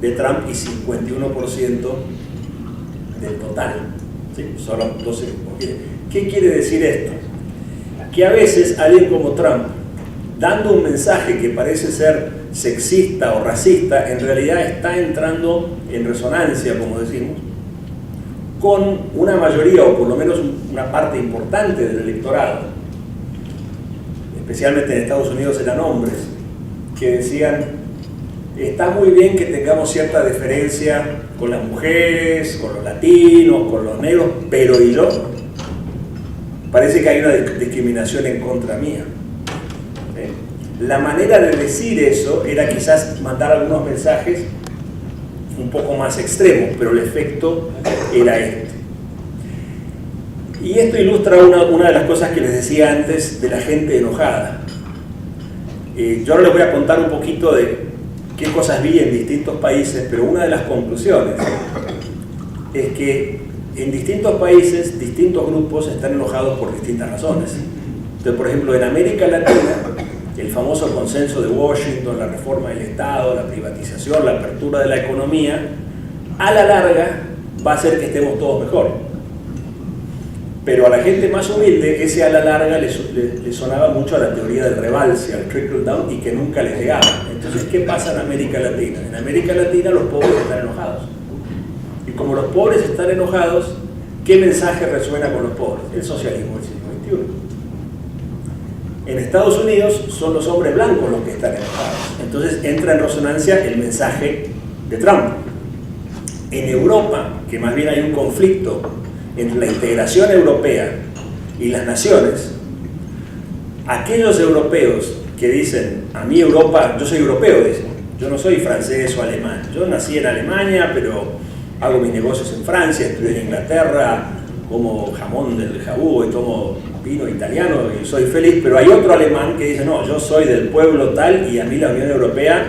de Trump y 51% del total, ¿sí? Solo 12. ¿Qué quiere decir esto? Que a veces alguien como Trump, dando un mensaje que parece ser sexista o racista, en realidad está entrando en resonancia, como decimos, con una mayoría o por lo menos una parte importante del electorado, especialmente en Estados Unidos eran hombres, que decían: está muy bien que tengamos cierta deferencia con las mujeres, con los latinos, con los negros, pero ¿y yo? Parece que hay una discriminación en contra mía. La manera de decir eso era quizás mandar algunos mensajes un poco más extremos, pero el efecto era este. Y esto ilustra una de las cosas que les decía antes de la gente enojada. Yo ahora les voy a contar un poquito de qué cosas vi en distintos países, pero una de las conclusiones es que en distintos países, distintos grupos están enojados por distintas razones. Entonces, por ejemplo, en América Latina, el famoso consenso de Washington, la reforma del Estado, la privatización, la apertura de la economía, a la larga va a hacer que estemos todos mejor. Pero a la gente más humilde, ese a la larga le sonaba mucho a la teoría del rebalse, al trickle down, y que nunca les llegaba. Entonces, ¿qué pasa en América Latina? En América Latina los pobres están enojados. Y como los pobres están enojados, ¿qué mensaje resuena con los pobres? El socialismo del siglo XXI. En Estados Unidos son los hombres blancos los que están enojados. Entonces entra en resonancia el mensaje de Trump. En Europa, que más bien hay un conflicto entre la integración europea y las naciones, aquellos europeos que dicen: a mí Europa, yo soy europeo, dicen, yo no soy francés o alemán, yo nací en Alemania, pero hago mis negocios en Francia, estudié en Inglaterra, como jamón del jabugo y tomo vino italiano y soy feliz, pero hay otro alemán que dice: no, yo soy del pueblo tal y a mí la Unión Europea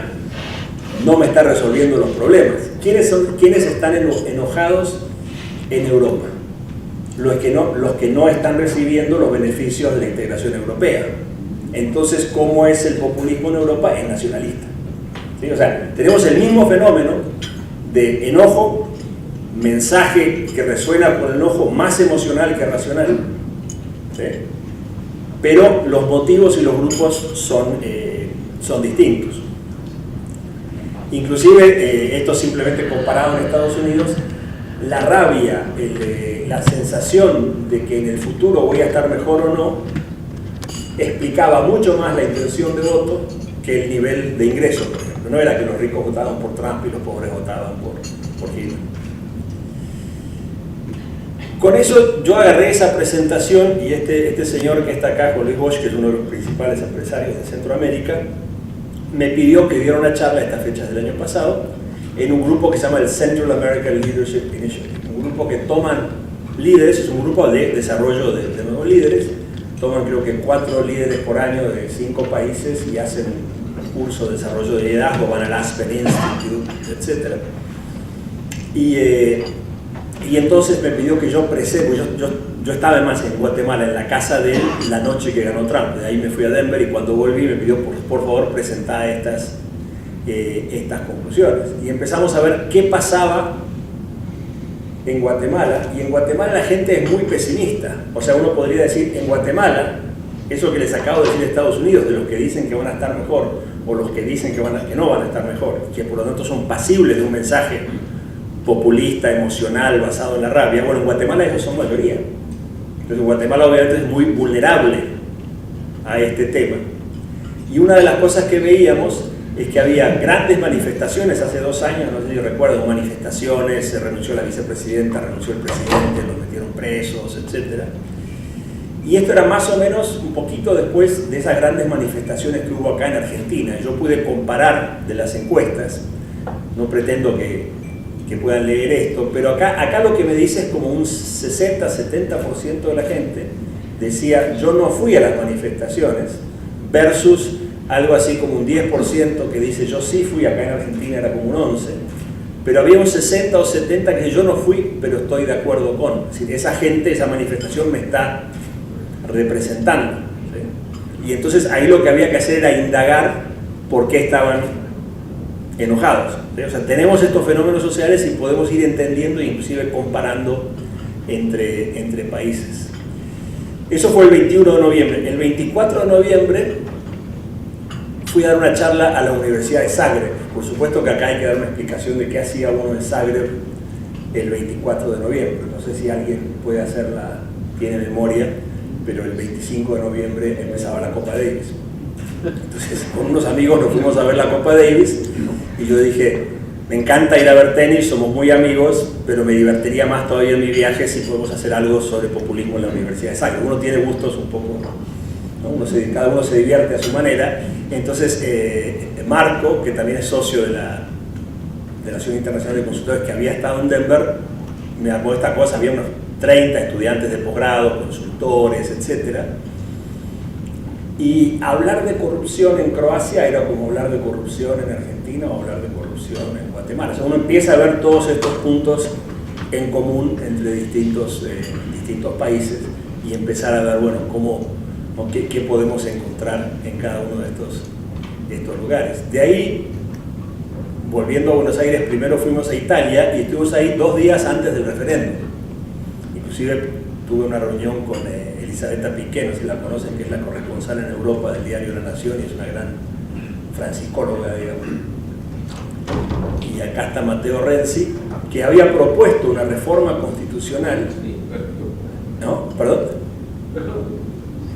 no me está resolviendo los problemas. ¿Quiénes están enojados en Europa, los que no están recibiendo los beneficios de la integración europea. Entonces, ¿cómo es el populismo en Europa? Es nacionalista. ¿Sí? O sea, tenemos el mismo fenómeno de enojo, mensaje que resuena con el enojo más emocional que racional, ¿sí? Pero los motivos y los grupos son distintos. Inclusive, esto simplemente comparado en Estados Unidos, la rabia, la sensación de que en el futuro voy a estar mejor o no, explicaba mucho más la intención de voto que el nivel de ingreso, por ejemplo. No era que los ricos votaban por Trump y los pobres votaban por Hitler. Con eso yo agarré esa presentación y este señor que está acá, Juan Luis Bosch, que es uno de los principales empresarios de Centroamérica, me pidió que diera una charla a estas fechas del año pasado en un grupo que se llama el Central American Leadership Initiative, un grupo que toman líderes, es un grupo de desarrollo de nuevos líderes, toman creo que 4 líderes por año de 5 países y hacen un curso de desarrollo de liderazgo, van al Aspen Institute, etc. Y entonces me pidió que yo presente, yo estaba además en Guatemala, en la casa de él, la noche que ganó Trump. De ahí me fui a Denver y cuando volví me pidió por favor presentar estas conclusiones. Y empezamos a ver qué pasaba en Guatemala. Y en Guatemala la gente es muy pesimista. O sea, uno podría decir, en Guatemala, eso que les acabo de decir de Estados Unidos, de los que dicen que van a estar mejor, o los que dicen que no van a estar mejor, que por lo tanto son pasibles de un mensaje populista, emocional, basado en la rabia. Bueno, en Guatemala ellos son mayoría. Entonces Guatemala obviamente es muy vulnerable a este tema. Y una de las cosas que veíamos es que había grandes manifestaciones hace 2 años, no sé si yo recuerdo, manifestaciones, se renunció la vicepresidenta, renunció el presidente, los metieron presos, etc. Y esto era más o menos un poquito después de esas grandes manifestaciones que hubo acá en Argentina. Yo pude comparar de las encuestas, no pretendo que puedan leer esto, pero acá lo que me dice es como un 60-70% de la gente decía yo no fui a las manifestaciones, versus algo así como un 10% que dice yo sí fui, acá en Argentina era como un 11%, pero había un 60 o 70 que yo no fui, pero estoy de acuerdo con. Es decir, esa gente, esa manifestación me está representando, ¿sí? Y entonces ahí lo que había que hacer era indagar por qué estaban enojados. O sea, tenemos estos fenómenos sociales y podemos ir entendiendo e inclusive comparando entre países. Eso fue el 21 de noviembre. El 24 de noviembre fui a dar una charla a la Universidad de Zagreb. Por supuesto que acá hay que dar una explicación de qué hacía uno en Zagreb el 24 de noviembre. No sé si alguien puede hacerla, tiene memoria, pero el 25 de noviembre empezaba la Copa Davis. Entonces, con unos amigos nos fuimos a ver la Copa Davis y yo dije, me encanta ir a ver tenis, somos muy amigos, pero me divertiría más todavía en mi viaje si podemos hacer algo sobre populismo en la Universidad de Zagreb. Uno tiene gustos un poco, ¿no? Cada uno se divierte a su manera. Entonces, Marco, que también es socio de la Asociación Internacional de Consultores, que había estado en Denver, me armó esta cosa, había unos 30 estudiantes de posgrado, consultores, etc. Y hablar de corrupción en Croacia era como hablar de corrupción en Argentina o hablar de corrupción en Guatemala. O sea, uno empieza a ver todos estos puntos en común entre distintos países y empezar a ver, bueno, qué podemos encontrar en cada uno de estos lugares. De ahí, volviendo a Buenos Aires, primero fuimos a Italia y estuvimos ahí 2 días antes del referéndum. Inclusive tuve una reunión con Elisabetta Piqué, no sé si la conocen, que es la corresponsal en Europa del diario La Nación y es una gran franciscóloga, digamos. Y acá está Matteo Renzi, que había propuesto una reforma constitucional. ¿No? ¿Perdón?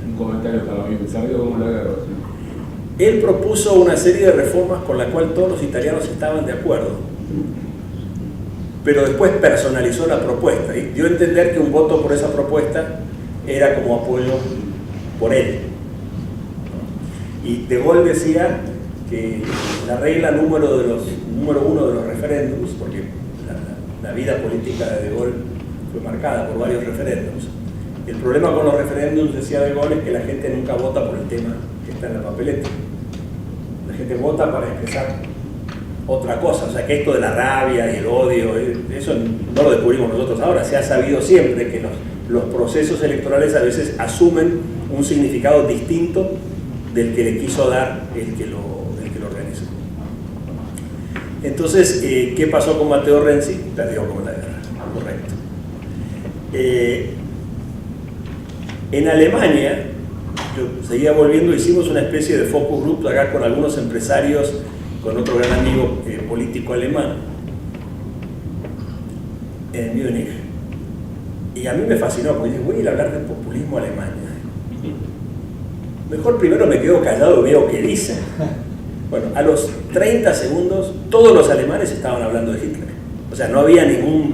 Un comentario para mí, ¿sabes cómo la agarró? Él propuso una serie de reformas con la cual todos los italianos estaban de acuerdo, pero después personalizó la propuesta y dio a entender que un voto por esa propuesta era como apoyo por él. Y De Gaulle decía que la regla número 1 de los referéndums, porque la vida política de Gaulle fue marcada por varios referéndums, el problema con los referéndums, decía De Gaulle, es que la gente nunca vota por el tema que está en la papeleta. La gente vota para expresar otra cosa. O sea, que esto de la rabia y el odio, eso no lo descubrimos nosotros ahora. Se ha sabido siempre que los procesos electorales a veces asumen un significado distinto del que le quiso dar el que lo organizó. Entonces, ¿qué pasó con Matteo Renzi? Perdió como la guerra, correcto. En Alemania, yo seguía volviendo, hicimos una especie de focus group acá con algunos empresarios, con otro gran amigo político alemán, en Múnich. Y a mí me fascinó, porque dije, voy a ir a hablar de populismo Alemania. Mejor primero me quedo callado y veo qué dicen. Bueno, a los 30 segundos, todos los alemanes estaban hablando de Hitler. O sea, no había ningún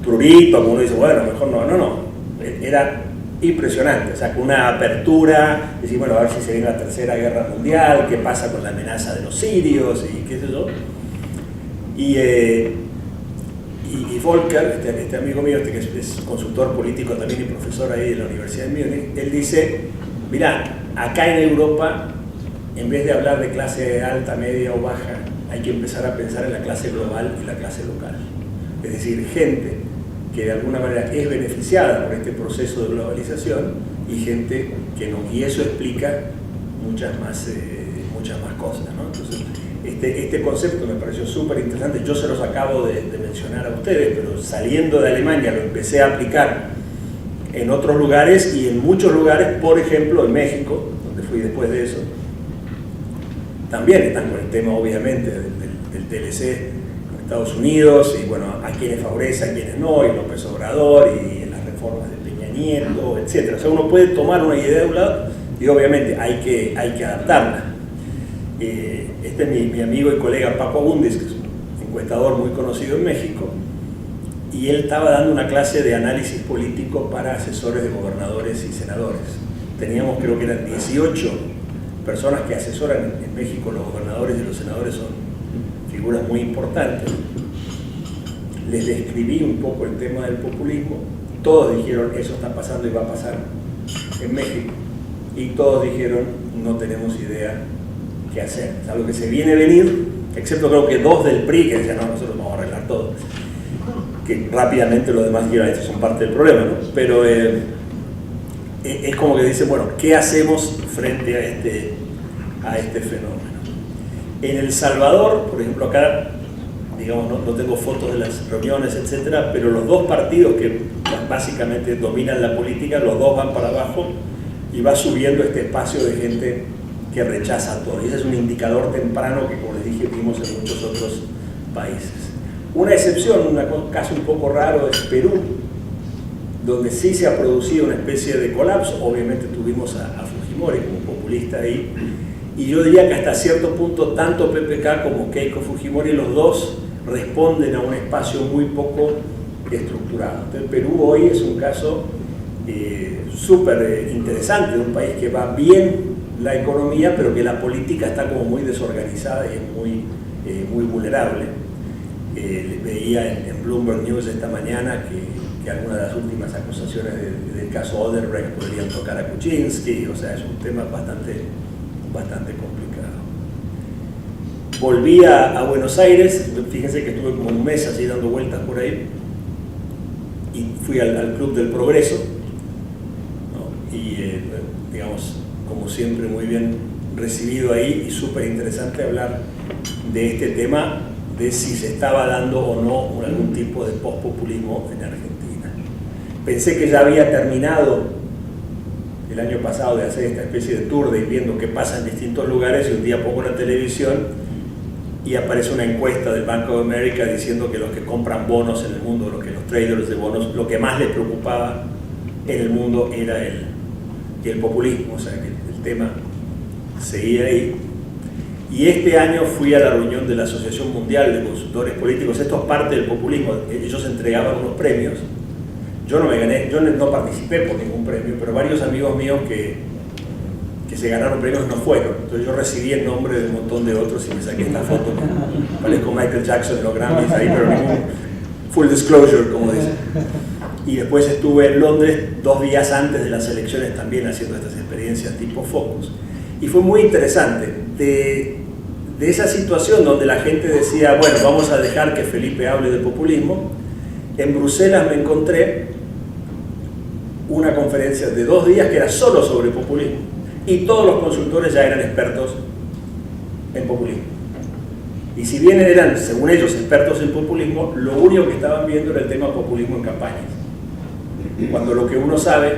prurito, como uno dice, bueno, mejor no. Era impresionante, o sea, con una apertura, decir, bueno, a ver si se viene la Tercera Guerra Mundial, qué pasa con la amenaza de los sirios, y qué sé yo. Y Volker, este amigo mío, que es consultor político también y profesor ahí de la Universidad de Múnich, él dice, mirá, acá en Europa, en vez de hablar de clase alta, media o baja, hay que empezar a pensar en la clase global y la clase local. Es decir, gente que de alguna manera es beneficiada por este proceso de globalización y gente que no. Y eso explica muchas más cosas, ¿no? Entonces, este concepto me pareció súper interesante. Yo se los acabo de mencionar a ustedes, pero saliendo de Alemania lo empecé a aplicar en otros lugares y en muchos lugares, por ejemplo en México, donde fui después de eso, también están con el tema obviamente del TLC en Estados Unidos y bueno, a quienes favorece, a quienes no, y López Obrador y las reformas de Peña Nieto, etc. O sea, uno puede tomar una idea de un lado y obviamente hay que adaptarla. Este es mi amigo y colega Paco Abundis, que es un encuestador muy conocido en México, y él estaba dando una clase de análisis político para asesores de gobernadores y senadores. Teníamos, creo que eran 18 personas que asesoran en México. Los gobernadores y los senadores son figuras muy importantes. Les describí un poco el tema del populismo. Todos dijeron, eso está pasando y va a pasar en México. Y todos dijeron, no tenemos idea qué hacer. Es algo que se viene a venir, excepto creo que 2 del PRI que decían, no, nosotros vamos a arreglar todo. Que rápidamente los demás dijeron, estos son parte del problema, ¿no? Pero es como que dicen, bueno, ¿qué hacemos frente a este fenómeno? En El Salvador, por ejemplo, acá, digamos, no tengo fotos de las reuniones, etcétera, pero los dos partidos que básicamente dominan la política, los dos van para abajo y va subiendo este espacio de gente que rechaza todo. Y ese es un indicador temprano que, como les dije, vimos en muchos otros países. Una excepción, un caso un poco raro, es Perú, donde sí se ha producido una especie de colapso. Obviamente tuvimos a Fujimori como populista ahí, y yo diría que hasta cierto punto tanto PPK como Keiko Fujimori, los dos responden a un espacio muy poco estructurado. Entonces Perú hoy es un caso súper interesante, de un país que va bien la economía, pero que la política está como muy desorganizada y es muy vulnerable. Veía en Bloomberg News esta mañana que algunas de las últimas acusaciones del caso Odebrecht podrían tocar a Kuczynski. O sea, es un tema bastante complicado. Volví a Buenos Aires, fíjense que estuve como un mes así dando vueltas por ahí, y fui al Club del Progreso, ¿no? Y digamos, como siempre, muy bien recibido ahí y súper interesante hablar de este tema, de si se estaba dando o no algún tipo de postpopulismo en Argentina. Pensé que ya había terminado el año pasado de hacer esta especie de tour de ir viendo qué pasa en distintos lugares, y un día pongo la televisión y aparece una encuesta del Bank of America diciendo que los que compran bonos en el mundo, los traders de bonos, lo que más les preocupaba en el mundo era el populismo. O sea, que el tema seguía ahí. Y este año fui a la reunión de la Asociación Mundial de Consultores Políticos. Esto es parte del populismo. Ellos entregaban unos premios. Yo no me gané, yo no participé por ningún premio, pero varios amigos míos que se ganaron premios no fueron. Entonces yo recibí el nombre de un montón de otros y me saqué esta foto. Parezco Michael Jackson en los Grammys ahí, pero ningún full disclosure, como dicen. Y después estuve en Londres 2 días antes de las elecciones también haciendo estas experiencias tipo Focus. Y fue muy interesante. de esa situación donde la gente decía, bueno, vamos a dejar que Felipe hable de populismo, en Bruselas me encontré una conferencia de 2 días que era solo sobre populismo, y todos los consultores ya eran expertos en populismo. Y si bien eran, según ellos, expertos en populismo, lo único que estaban viendo era el tema populismo en campañas. Cuando lo que uno sabe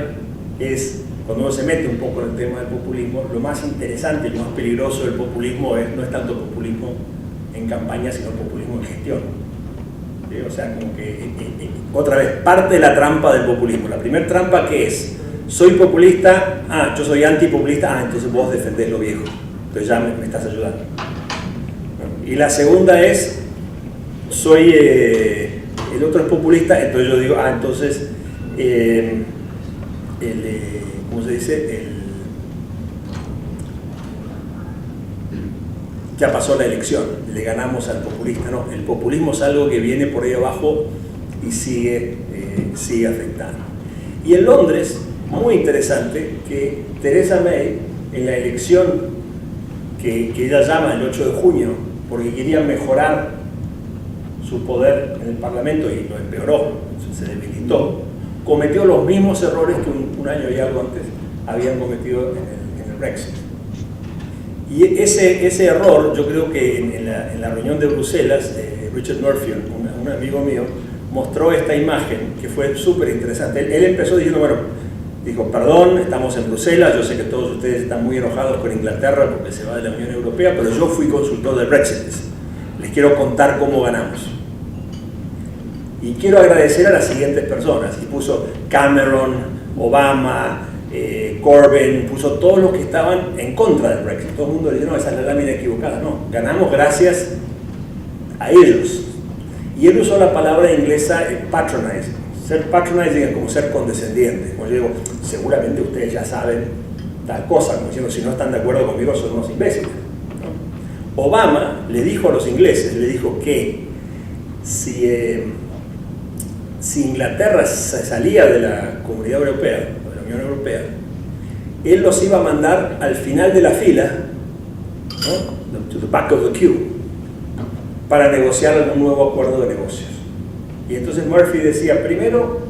es, cuando uno se mete un poco en el tema del populismo, lo más interesante y lo más peligroso del populismo no es tanto populismo en campaña, sino populismo en gestión. ¿Sí? O sea, como que, otra vez, parte de la trampa del populismo. La primera trampa, ¿qué es? Soy populista, yo soy antipopulista, entonces vos defendés lo viejo. Entonces ya me estás ayudando. Y la segunda es, el otro es populista, entonces yo digo, entonces, ¿cómo se dice? Ya pasó la elección, le ganamos al populista. No, el populismo es algo que viene por ahí abajo y sigue afectando. Y en Londres, muy interesante, que Theresa May, en la elección que ella llama el 8 de junio, porque quería mejorar su poder en el Parlamento y lo empeoró, se debilitó, cometió los mismos errores que un año y algo antes habían cometido en el Brexit. Y ese error, yo creo que en la reunión de Bruselas, Richard Murphy, un amigo mío, mostró esta imagen que fue súper interesante. Él empezó diciendo, dijo, perdón, estamos en Bruselas, yo sé que todos ustedes están muy enojados con Inglaterra porque se va de la Unión Europea, pero yo fui consultor del Brexit. Les quiero contar cómo ganamos. Y quiero agradecer a las siguientes personas. Y puso Cameron, Obama, Corbyn, puso todos los que estaban en contra del Brexit. Todo el mundo le dijo, no, esa es la lámina equivocada. No, ganamos gracias a ellos. Y él usó la palabra inglesa patronizing. Ser patronizing es como ser condescendiente. Como yo digo, seguramente ustedes ya saben tal cosa, como diciendo, si no están de acuerdo conmigo son unos imbéciles, ¿no? Obama le dijo a los ingleses, le dijo que si Inglaterra se salía de la Comunidad Europea, de la Unión Europea, él los iba a mandar al final de la fila, ¿no? To the back of the queue, para negociar algún nuevo acuerdo de negocios. Y entonces Murphy decía, primero,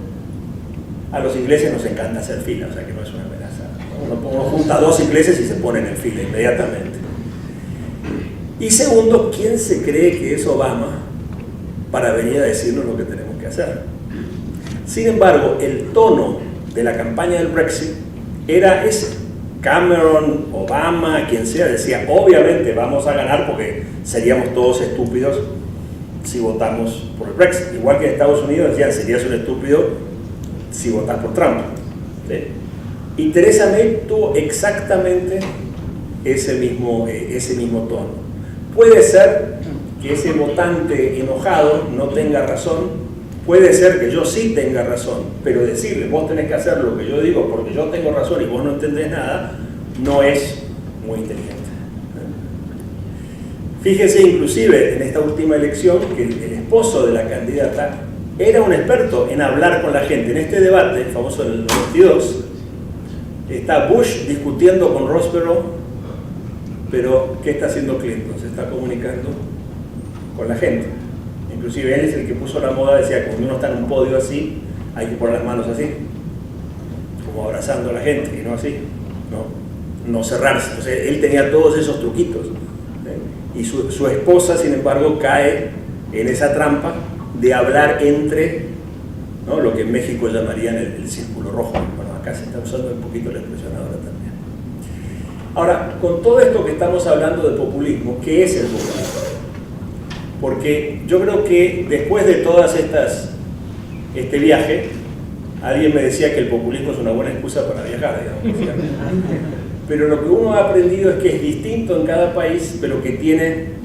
a los ingleses nos encanta hacer fila, o sea que no es una amenaza. Uno junta 2 ingleses y se ponen en fila inmediatamente. Y segundo, ¿quién se cree que es Obama para venir a decirnos lo que tenemos que hacer? Sin embargo, el tono de la campaña del Brexit era ese. Cameron, Obama, quien sea, decía, obviamente vamos a ganar porque seríamos todos estúpidos si votamos por el Brexit. Igual que en Estados Unidos decían, serías un estúpido si votas por Trump. ¿Sí? Y Theresa May tuvo exactamente ese mismo tono. Puede ser que ese votante enojado no tenga razón, puede ser que yo sí tenga razón, pero decirle, vos tenés que hacer lo que yo digo porque yo tengo razón y vos no entendés nada, no es muy inteligente. Fíjese inclusive en esta última elección que el esposo de la candidata era un experto en hablar con la gente. En este debate, el famoso del 92, está Bush discutiendo con Ross Perot, pero ¿qué está haciendo Clinton? Se está comunicando con la gente. Inclusive él es el que puso la moda, decía que cuando uno está en un podio así, hay que poner las manos así, como abrazando a la gente, y no así, no cerrarse. Entonces él tenía todos esos truquitos. Y su esposa, sin embargo, cae en esa trampa de hablar entre, ¿no?, lo que en México llamarían el círculo rojo. Bueno, acá se está usando un poquito la expresión ahora también. Ahora, con todo esto que estamos hablando de populismo, ¿qué es el populismo? Porque yo creo que después de todas este viaje, alguien me decía que el populismo es una buena excusa para viajar, digamos. Pero lo que uno ha aprendido es que es distinto en cada país, pero que tiene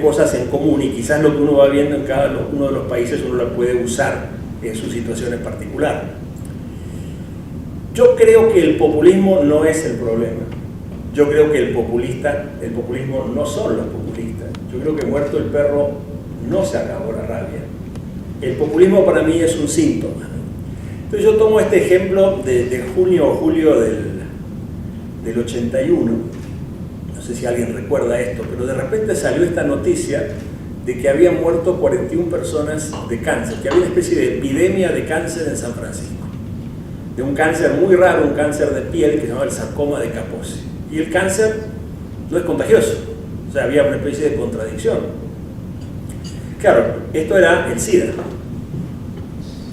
cosas en común, y quizás lo que uno va viendo en cada uno de los países uno la puede usar en sus situaciones particulares. Yo creo que el populismo no es el problema. Yo creo que el populismo no son los populistas. Yo creo que muerto el perro no se acabó la rabia. El populismo para mí es un síntoma. Entonces yo tomo este ejemplo de junio o julio del 81, no sé si alguien recuerda esto, pero de repente salió esta noticia de que habían muerto 41 personas de cáncer, que había una especie de epidemia de cáncer en San Francisco, de un cáncer muy raro, un cáncer de piel que se llama el sarcoma de Kaposi. Y el cáncer no es contagioso, o sea, había una especie de contradicción. Claro, esto era el SIDA.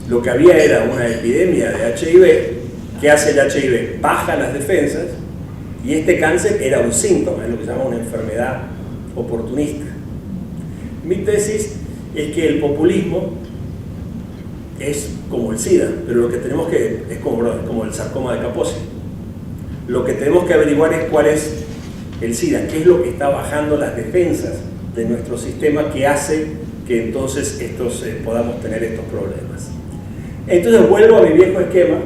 Lo que había era una epidemia de HIV. ¿Qué hace el HIV? Baja las defensas, y este cáncer era un síntoma, es lo que se llama una enfermedad oportunista. Mi tesis es que el populismo es como el SIDA, pero lo que tenemos que, es como el sarcoma de Kaposi. Lo que tenemos que averiguar es cuál es el SIDA, qué es lo que está bajando las defensas de nuestro sistema que hace que entonces podamos tener estos problemas. Entonces vuelvo a mi viejo esquema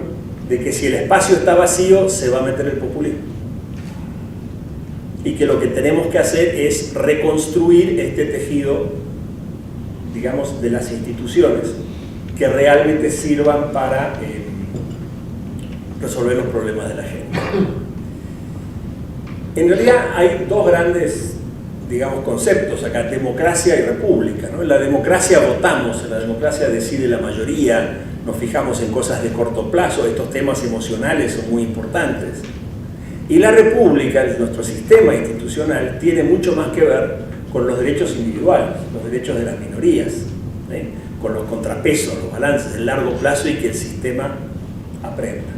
de que si el espacio está vacío se va a meter el populismo, y que lo que tenemos que hacer es reconstruir este tejido, digamos, de las instituciones que realmente sirvan para resolver los problemas de la gente. En realidad hay dos grandes, digamos, conceptos acá: democracia y república, ¿no? En la democracia votamos, en la democracia decide la mayoría, nos fijamos en cosas de corto plazo, estos temas emocionales son muy importantes. Y la república, nuestro sistema institucional, tiene mucho más que ver con los derechos individuales, los derechos de las minorías, con los contrapesos, los balances del largo plazo, y que el sistema aprenda.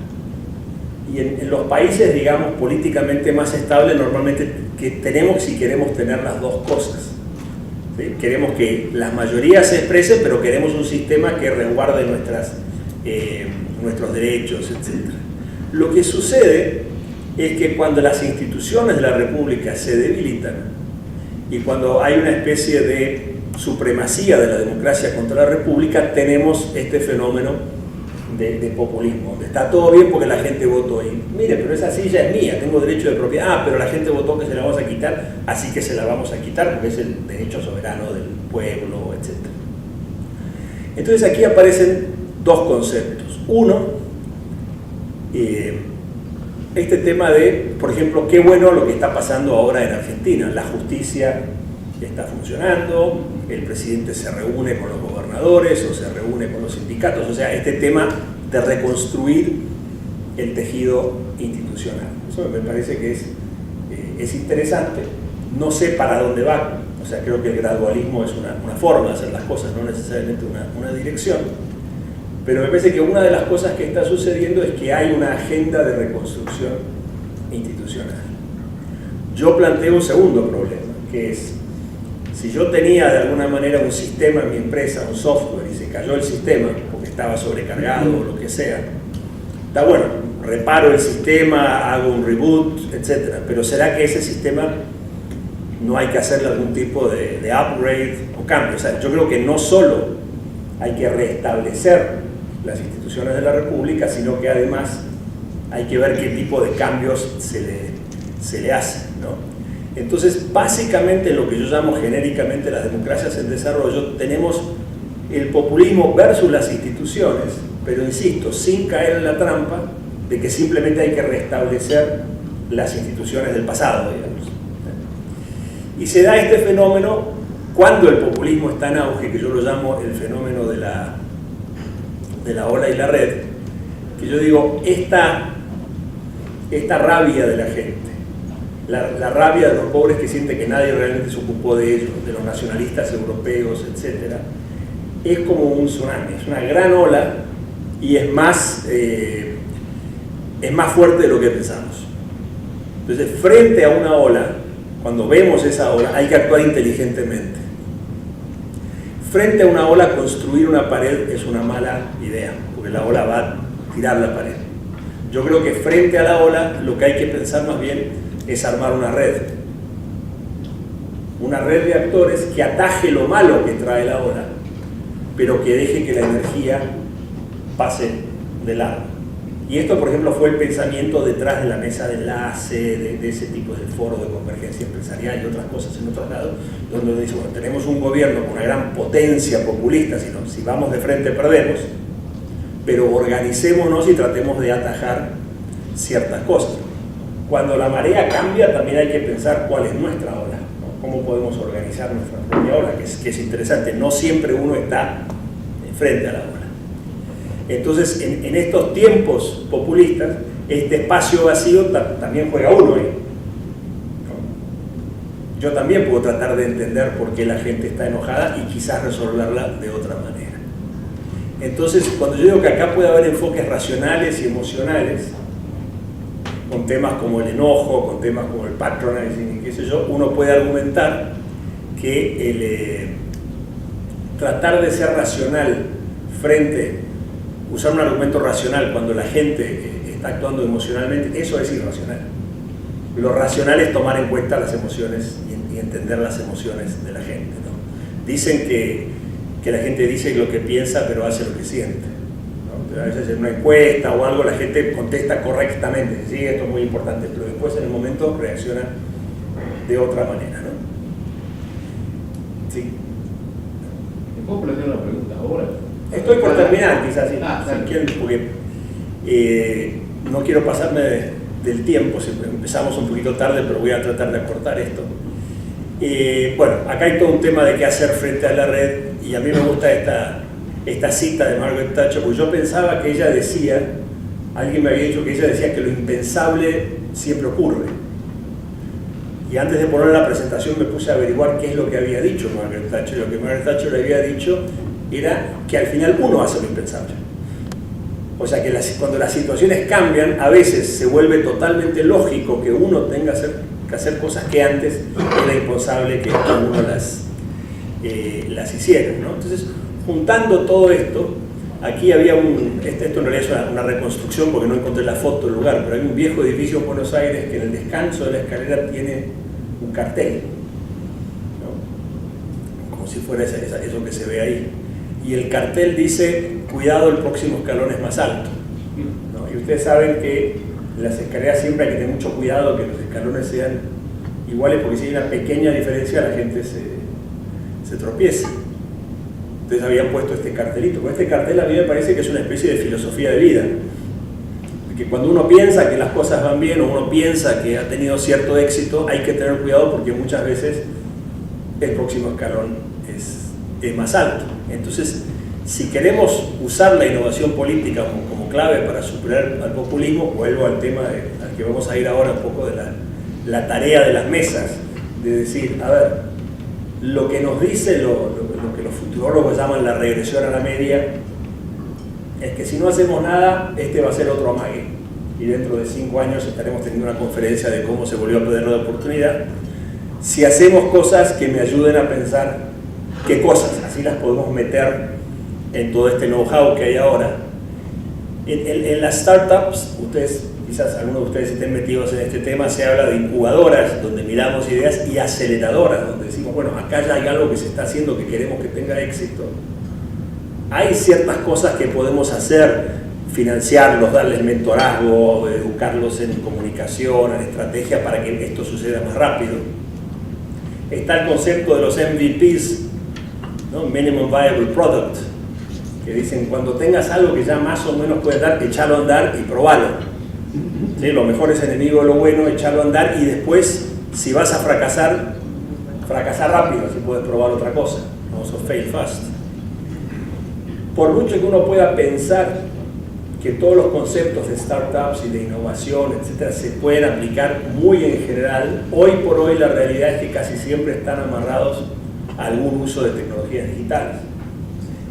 Y en los países, digamos, políticamente más estables, normalmente que tenemos, si queremos tener las dos cosas, ¿sí? Queremos que las mayorías se expresen, pero queremos un sistema que resguarde nuestros derechos, etc. Lo que sucede es que cuando las instituciones de la república se debilitan y cuando hay una especie de supremacía de la democracia contra la república, tenemos este fenómeno de populismo, donde está todo bien porque la gente votó, y mire, pero esa silla es mía, tengo derecho de propiedad, pero la gente votó que se la vamos a quitar, así que se la vamos a quitar porque es el derecho soberano del pueblo, etc. Entonces aquí aparecen dos conceptos. Uno, este tema de, por ejemplo, qué bueno lo que está pasando ahora en Argentina. La justicia está funcionando, el presidente se reúne con los gobernadores o se reúne con los sindicatos, o sea, este tema de reconstruir el tejido institucional. Eso me parece que es interesante. No sé para dónde va, o sea, creo que el gradualismo es una forma de hacer las cosas, no necesariamente una dirección. Pero me parece que una de las cosas que está sucediendo es que hay una agenda de reconstrucción institucional. Yo planteo un segundo problema, que es, si yo tenía de alguna manera un sistema en mi empresa, un software, y se cayó el sistema porque estaba sobrecargado o lo que sea, está bueno, reparo el sistema, hago un reboot, etc. Pero ¿será que ese sistema no hay que hacerle algún tipo de upgrade o cambio? O sea, yo creo que no solo hay que restablecer las instituciones de la república, sino que además hay que ver qué tipo de cambios se le hacen, ¿no? Entonces, básicamente lo que yo llamo genéricamente las democracias en desarrollo, tenemos el populismo versus las instituciones, pero insisto, sin caer en la trampa de que simplemente hay que restablecer las instituciones del pasado, digamos. Y se da este fenómeno cuando el populismo está en auge, que yo lo llamo el fenómeno de la ola y la red, que yo digo, esta rabia de la gente, la rabia de los pobres que sienten que nadie realmente se ocupó de ellos, de los nacionalistas europeos, etc., es como un tsunami, es una gran ola y es más fuerte de lo que pensamos. Entonces, frente a una ola, cuando vemos esa ola, hay que actuar inteligentemente. Frente a una ola, construir una pared es una mala idea, porque la ola va a tirar la pared. Yo creo que frente a la ola, lo que hay que pensar más bien es armar una red de actores que ataje lo malo que trae la ola, pero que deje que la energía pase de largo. Y esto, por ejemplo, fue el pensamiento detrás de la mesa de enlace, de ese tipo de foro de convergencia empresarial y otras cosas en otros lados, donde uno dice, bueno, tenemos un gobierno con una gran potencia populista, si vamos de frente perdemos, pero organicémonos y tratemos de atajar ciertas cosas. cuando la marea cambia también hay que pensar cuál es nuestra ola, ¿no? Cómo podemos organizar nuestra propia ola, que es interesante, no siempre uno está frente a la ola. Entonces, en estos tiempos populistas, este espacio vacío también juega uno ahí. Yo también puedo tratar de entender por qué la gente está enojada y quizás resolverla de otra manera. Entonces, cuando yo digo que acá puede haber enfoques racionales y emocionales, con temas como el enojo, con temas como el patronizing, qué sé yo, uno puede argumentar que tratar de ser racional usar un argumento racional cuando la gente está actuando emocionalmente, eso es irracional. Lo racional es tomar en cuenta las emociones y entender las emociones de la gente, ¿no? Dicen que la gente dice lo que piensa pero hace lo que siente, ¿no? A veces en una encuesta o algo la gente contesta correctamente, sí, esto es muy importante, pero después en el momento reacciona de otra manera, ¿no? Sí. ¿Me puedo plantear una pregunta ahora? Estoy por terminar, quizás, si claro. quieren, porque no quiero pasarme del tiempo, empezamos un poquito tarde, pero voy a tratar de acortar esto. Bueno, acá hay todo un tema de qué hacer frente a la red, y a mí me gusta esta cita de Margaret Thatcher, porque yo pensaba que ella decía, alguien me había dicho que ella decía que lo impensable siempre ocurre. Y antes de poner la presentación me puse a averiguar qué es lo que había dicho Margaret Thatcher. Lo que Margaret Thatcher había dicho era que al final uno hace lo impensable. O sea que cuando las situaciones cambian, a veces se vuelve totalmente lógico que uno tenga que hacer cosas que antes era impensable que uno las hiciera, ¿no? Entonces, juntando todo esto, aquí había esto en realidad es una reconstrucción porque no encontré la foto del lugar, pero hay un viejo edificio en Buenos Aires que en el descanso de la escalera tiene un cartel, ¿no? Como si fuera eso que se ve ahí. Y el cartel dice, cuidado, el próximo escalón es más alto, ¿no? Y ustedes saben que en las escaleras siempre hay que tener mucho cuidado que los escalones sean iguales, porque si hay una pequeña diferencia la gente se tropieza. Entonces habían puesto este cartelito. Con este cartel a mí me parece que es una especie de filosofía de vida. Que cuando uno piensa que las cosas van bien o uno piensa que ha tenido cierto éxito, hay que tener cuidado porque muchas veces el próximo escalón es más alto. Entonces, si queremos usar la innovación política como clave para superar al populismo, vuelvo al tema al que vamos a ir ahora un poco de la tarea de las mesas, de decir, a ver, lo que nos dice lo que los futurólogos llaman la regresión a la media es que si no hacemos nada, este va a ser otro amague y dentro de 5 años estaremos teniendo una conferencia de cómo se volvió a perder la oportunidad. Si hacemos cosas que me ayuden a pensar qué cosas, así las podemos meter en todo este know-how que hay ahora. En las startups, quizás algunos de ustedes estén metidos en este tema, se habla de incubadoras, donde miramos ideas, y aceleradoras, donde decimos, bueno, acá ya hay algo que se está haciendo que queremos que tenga éxito. Hay ciertas cosas que podemos hacer, financiarlos, darles mentorazgo, educarlos en comunicación, en estrategia para que esto suceda más rápido. Está el concepto de los MVPs, ¿no? Minimum Viable Product, que dicen, cuando tengas algo que ya más o menos puedes dar, echalo a andar y probalo. ¿Sí? Lo mejor es enemigo de lo bueno, echarlo a andar y después, si vas a fracasar rápido, si puedes probar otra cosa. Vamos a fail fast. Por mucho que uno pueda pensar que todos los conceptos de startups y de innovación, etcétera, se pueden aplicar muy en general, hoy por hoy la realidad es que casi siempre están amarrados a algún uso de tecnologías digitales.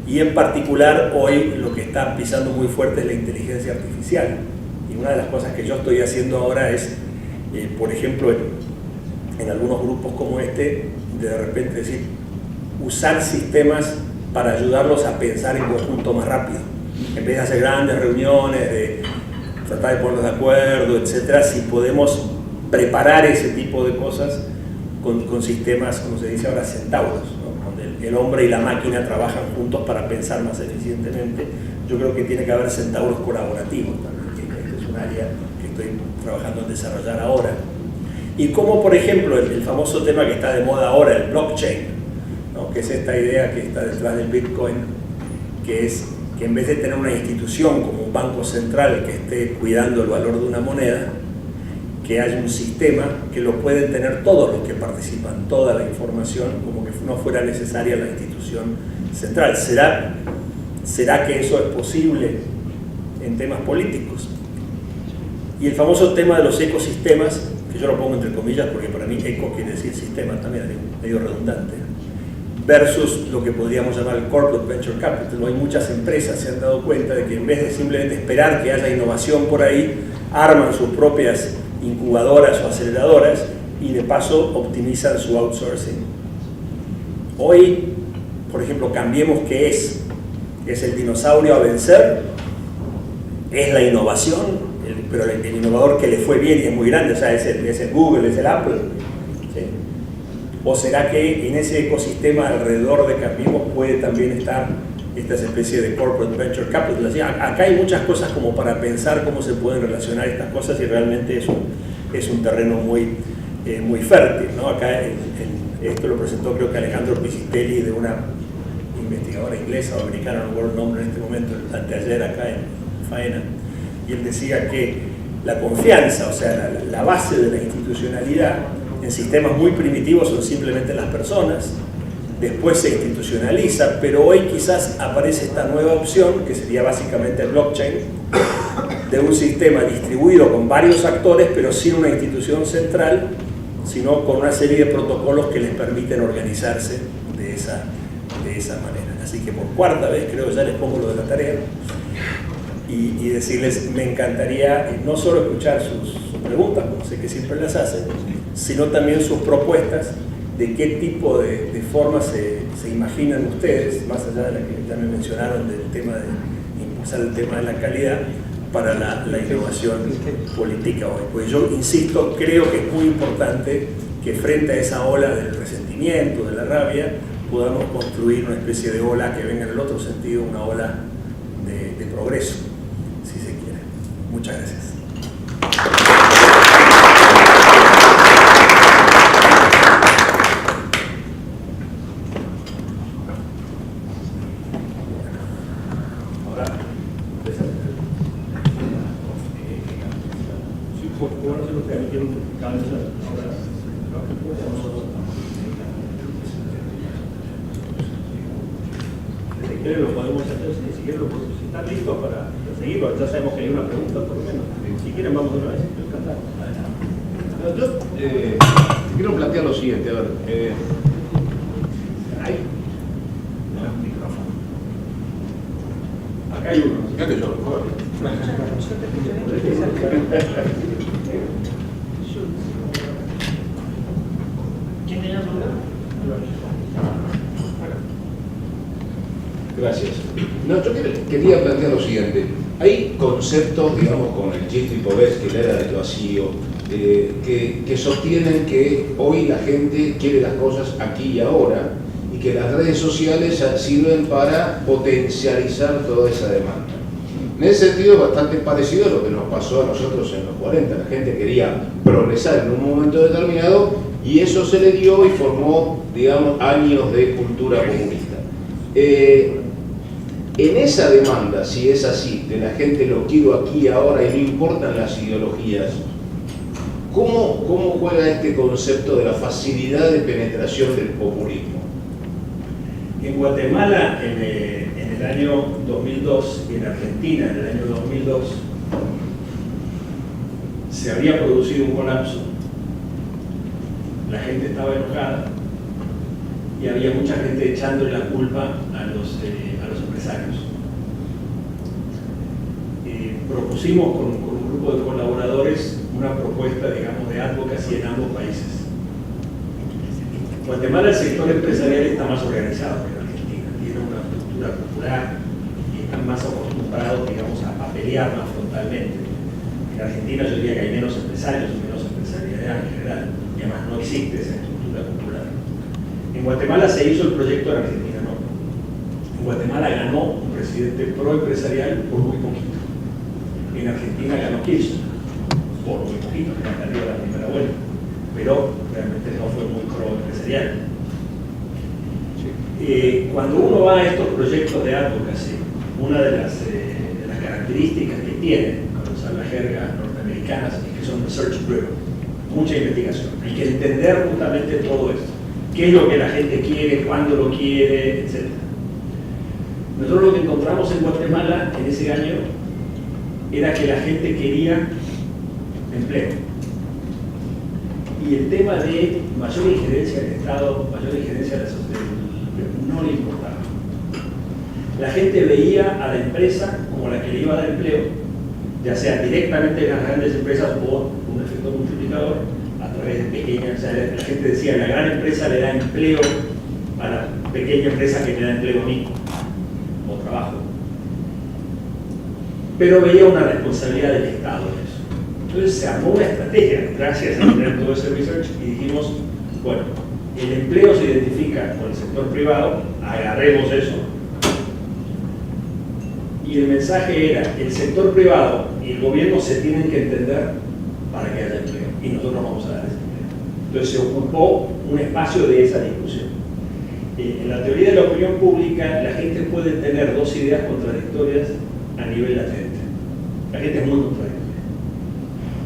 Y en particular hoy lo que está pisando muy fuerte es la inteligencia artificial. Y una de las cosas que yo estoy haciendo ahora es, por ejemplo, en algunos grupos como este, de repente decir, usar sistemas para ayudarlos a pensar en conjunto más rápido. En vez de hacer grandes reuniones, de tratar de ponernos de acuerdo, etcétera, si podemos preparar ese tipo de cosas con sistemas, como se dice ahora, centauros, ¿no? Donde el hombre y la máquina trabajan juntos para pensar más eficientemente. Yo creo que tiene que haber centauros colaborativos también, que este es un área que estoy trabajando en desarrollar ahora. Y como, por ejemplo, el famoso tema que está de moda ahora, el blockchain, ¿no? Que es esta idea que está detrás del Bitcoin, que es que en vez de tener una institución como un banco central que esté cuidando el valor de una moneda, que haya un sistema que lo pueden tener todos los que participan, toda la información, como que no fuera necesaria la institución central. ¿Será que eso es posible en temas políticos? Y el famoso tema de los ecosistemas, que yo lo pongo entre comillas porque para mí eco quiere decir sistema también, medio redundante, versus lo que podríamos llamar el corporate venture capital. Hay muchas empresas se han dado cuenta de que en vez de simplemente esperar que haya innovación por ahí, arman sus propias incubadoras o aceleradoras y de paso optimizan su outsourcing. Hoy, por ejemplo, Cambiemos, ¿qué es? ¿Es el dinosaurio a vencer? ¿Es la innovación? Pero el innovador que le fue bien y es muy grande, o sea, es el Google, es el Apple. ¿Sí? ¿O será que en ese ecosistema alrededor de Cambiemos puede también estar esta especie de corporate venture capital? Así, acá hay muchas cosas como para pensar cómo se pueden relacionar estas cosas y realmente es un terreno muy fértil, ¿no? Acá esto lo presentó creo que Alejandro Pisitelli, de una investigadora inglesa o americana, no recuerdo el nombre en este momento, anteayer acá en Faena, y él decía que la confianza, o sea, la base de la institucionalidad en sistemas muy primitivos son simplemente las personas, después se institucionaliza, pero hoy quizás aparece esta nueva opción, que sería básicamente el blockchain, de un sistema distribuido con varios actores, pero sin una institución central, sino con una serie de protocolos que les permiten organizarse de esa manera. Así que por cuarta vez, creo que ya les pongo lo de la tarea, y decirles, me encantaría no solo escuchar sus preguntas, como sé que siempre las hacen, sino también sus propuestas de qué tipo de formas se imaginan ustedes, más allá de la que ya me mencionaron del tema de impulsar el tema de la calidad, para la innovación política hoy. Pues yo insisto, creo que es muy importante que frente a esa ola del resentimiento, de la rabia, podamos construir una especie de ola que venga en el otro sentido, una ola de progreso, si se quiere. Muchas gracias. Lo podemos hacer, si quieren, si están listos para seguirlo, ya sabemos que hay una pregunta por lo menos. Si quieren, vamos de una vez. Yo quiero plantear lo siguiente, a ver. Ahí. Micrófono. Acá hay uno. Ya que yo, ¿Quién tenía el lugar? Gracias. No, yo quería plantear lo siguiente. Hay conceptos, digamos, con el Jeffrey Povetsky, la era del vacío, que sostienen que hoy la gente quiere las cosas aquí y ahora y que las redes sociales sirven para potencializar toda esa demanda. En ese sentido es bastante parecido a lo que nos pasó a nosotros en los 40. La gente quería progresar en un momento determinado y eso se le dio y formó, digamos, años de cultura comunista. En esa demanda, si es así, de la gente lo quiero aquí ahora y no importan las ideologías, ¿cómo juega este concepto de la facilidad de penetración del populismo? En Guatemala, en el año 2002, y en Argentina, en el año 2002, se había producido un colapso. La gente estaba enojada y había mucha gente echándole la culpa a los empresarios. Propusimos con un grupo de colaboradores una propuesta, digamos, de advocacy en ambos países. En Guatemala el sector empresarial está más organizado que en Argentina, tiene una estructura popular y están más acostumbrados, digamos, a pelear más frontalmente. En Argentina yo diría que hay menos empresarios y menos empresarialidad en general, y además no existe esa estructura popular. En Guatemala se hizo el proyecto, en Argentina no. En Guatemala ganó un presidente pro-empresarial por muy poquito. En Argentina ganó Kirchner por muy poquito, que ganó la primera vuelta, pero realmente no fue muy pro-empresarial. Cuando uno va a estos proyectos de advocacy, una de las características que tienen, para usar la jerga norteamericana, americanas es que son research driven, mucha investigación. Hay que entender justamente todo esto. ¿Qué es lo que la gente quiere, cuándo lo quiere, etcétera? Nosotros lo que encontramos en Guatemala en ese año era que la gente quería empleo. Y el tema de mayor injerencia del Estado, mayor injerencia de la sociedad, no le importaba. La gente veía a la empresa como la que le iba a dar empleo, ya sea directamente en las grandes empresas o un efecto multiplicador a través de pequeñas. O sea, la gente decía, la gran empresa le da empleo a la pequeña empresa que le da empleo a mí, o trabajo. Pero veía una responsabilidad del Estado en eso. Entonces se armó una estrategia, gracias a tener todo ese research, y dijimos, bueno, el empleo se identifica con el sector privado, agarremos eso. Y el mensaje era, el sector privado y el gobierno se tienen que entender para que haya empleo, y nosotros vamos a dar ese empleo. Entonces se ocupó un espacio de esa discusión. En la teoría de la opinión pública, la gente puede tener dos ideas contradictorias a nivel latente. La gente es muy contradictoria.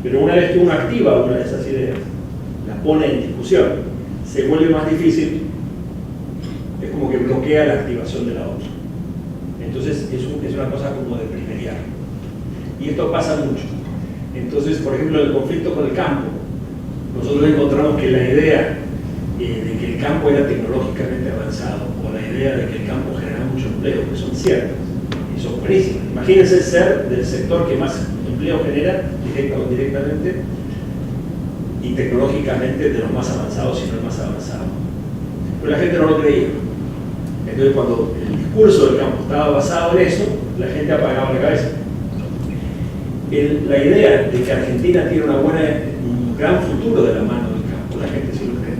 Pero una vez que uno activa una de esas ideas, la pone en discusión, se vuelve más difícil, es como que bloquea la activación de la otra. Entonces es una cosa como de primeriar. Y esto pasa mucho. Entonces, por ejemplo, el conflicto con el campo, nosotros encontramos que la idea de que el campo era tecnológicamente avanzado, o la idea de que el campo genera mucho empleo, que son ciertas y son buenísimas. Imagínense ser del sector que más empleo genera, directa o indirectamente, y tecnológicamente de los más avanzados, si no el más avanzado. Pero la gente no lo creía. Entonces, cuando el discurso del campo estaba basado en eso, la gente apagaba la cabeza. La idea de que Argentina tiene un gran futuro de la mano del campo, la gente sí lo cree.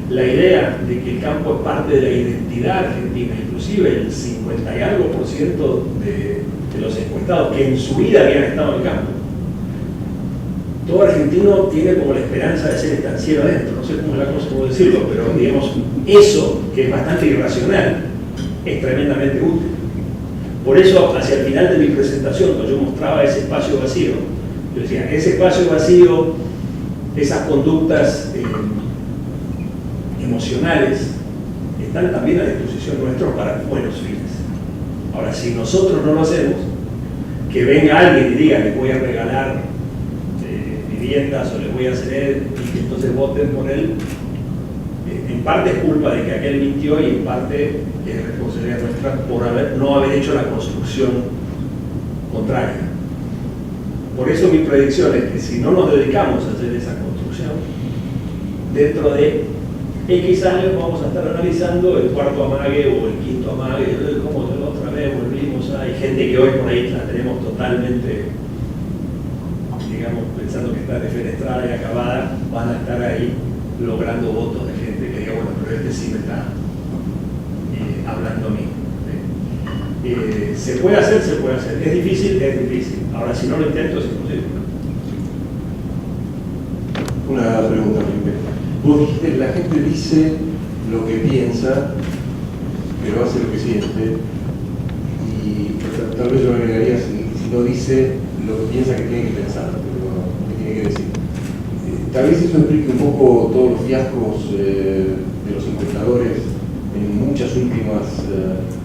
La idea de que el campo es parte de la identidad argentina, inclusive el 50 y algo por ciento de los encuestados que en su vida habían estado en el campo. Todo argentino tiene como la esperanza de ser estanciero adentro, no sé cómo es la cosa, cómo decirlo, pero digamos, eso, que es bastante irracional, es tremendamente útil. Por eso, hacia el final de mi presentación, cuando yo mostraba ese espacio vacío, yo decía, ese espacio vacío, esas conductas emocionales, están también a disposición nuestra para buenos fines. Ahora, si nosotros no lo hacemos, que venga alguien y diga, les voy a regalar viviendas o les voy a hacer y que entonces voten por él, en parte es culpa de que aquel mintió y en parte es responsabilidad nuestra por no haber hecho la construcción contraria. Por eso mi predicción es que si no nos dedicamos a hacer esa construcción, dentro de X años vamos a estar analizando el cuarto amague o el quinto amague, como de la otra vez volvimos. Hay gente que hoy por ahí la tenemos totalmente, digamos, pensando que está defenestrada y acabada, van a estar ahí logrando votos de gente que diga, bueno, pero este sí me está hablando a mí. ¿Se puede hacer? Se puede hacer. ¿Es difícil? Es difícil. Ahora, si no lo intento, es imposible. Una pregunta, Felipe. Vos dijiste, la gente dice lo que piensa, pero hace lo que siente. Y tal vez yo agregaría, si no dice lo que piensa que tiene que pensar, pero ¿qué tiene que decir? Tal vez eso explique un poco todos los fiascos de los encuestadores en muchas últimas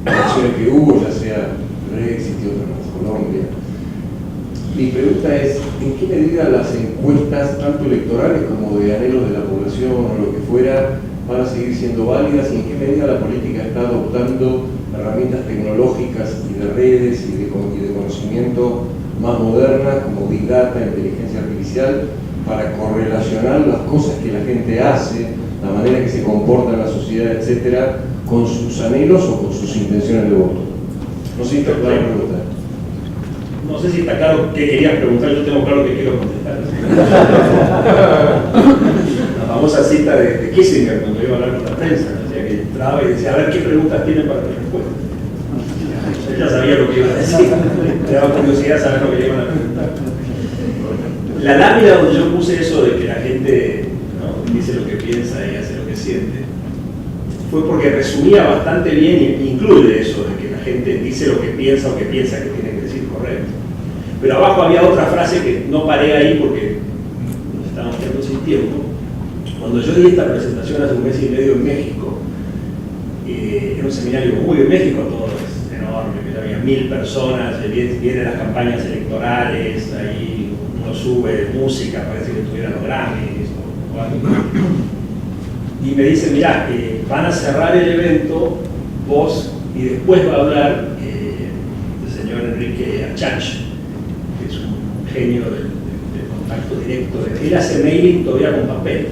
elecciones que hubo, ya sea Brexit y otras, Colombia. Mi pregunta es, ¿en qué medida las encuestas, tanto electorales como de anhelos de la población o lo que fuera, van a seguir siendo válidas y en qué medida la política está adoptando herramientas tecnológicas y de redes y de conocimiento más modernas como Big Data, inteligencia artificial, para correlacionar las cosas que la gente hace, la manera que se comporta en la sociedad, etcétera, con sus anhelos o con sus intenciones de voto? No sé si está clara la pregunta. No sé si está claro qué querías preguntar, yo tengo claro que quiero contestar. La famosa cita de Kissinger cuando iba a hablar con la prensa, decía que entraba y decía, a ver qué preguntas tienen para mi respuesta. Él ya sabía lo que iba a decir, le daba curiosidad saber lo que le iban a preguntar. La lámina donde yo puse eso de que la gente, ¿no?, dice lo que piensa y hace lo que siente, fue porque resumía bastante bien e incluye eso de que la gente dice lo que piensa o que piensa que tiene que decir correcto. Pero abajo había otra frase que no paré ahí porque nos estábamos quedando sin tiempo. Cuando yo di esta presentación hace un mes y medio en México, era un seminario muy en México, todo es enorme, que había 1000 personas, vienen las campañas electorales, ahí uno sube música, parece que tuvieran los Grammys o algo. Y me dicen, mirá, van a cerrar el evento, vos, y después va a hablar el señor Enrique Achach, que es un genio del contacto directo. Él hace mailing todavía con papel.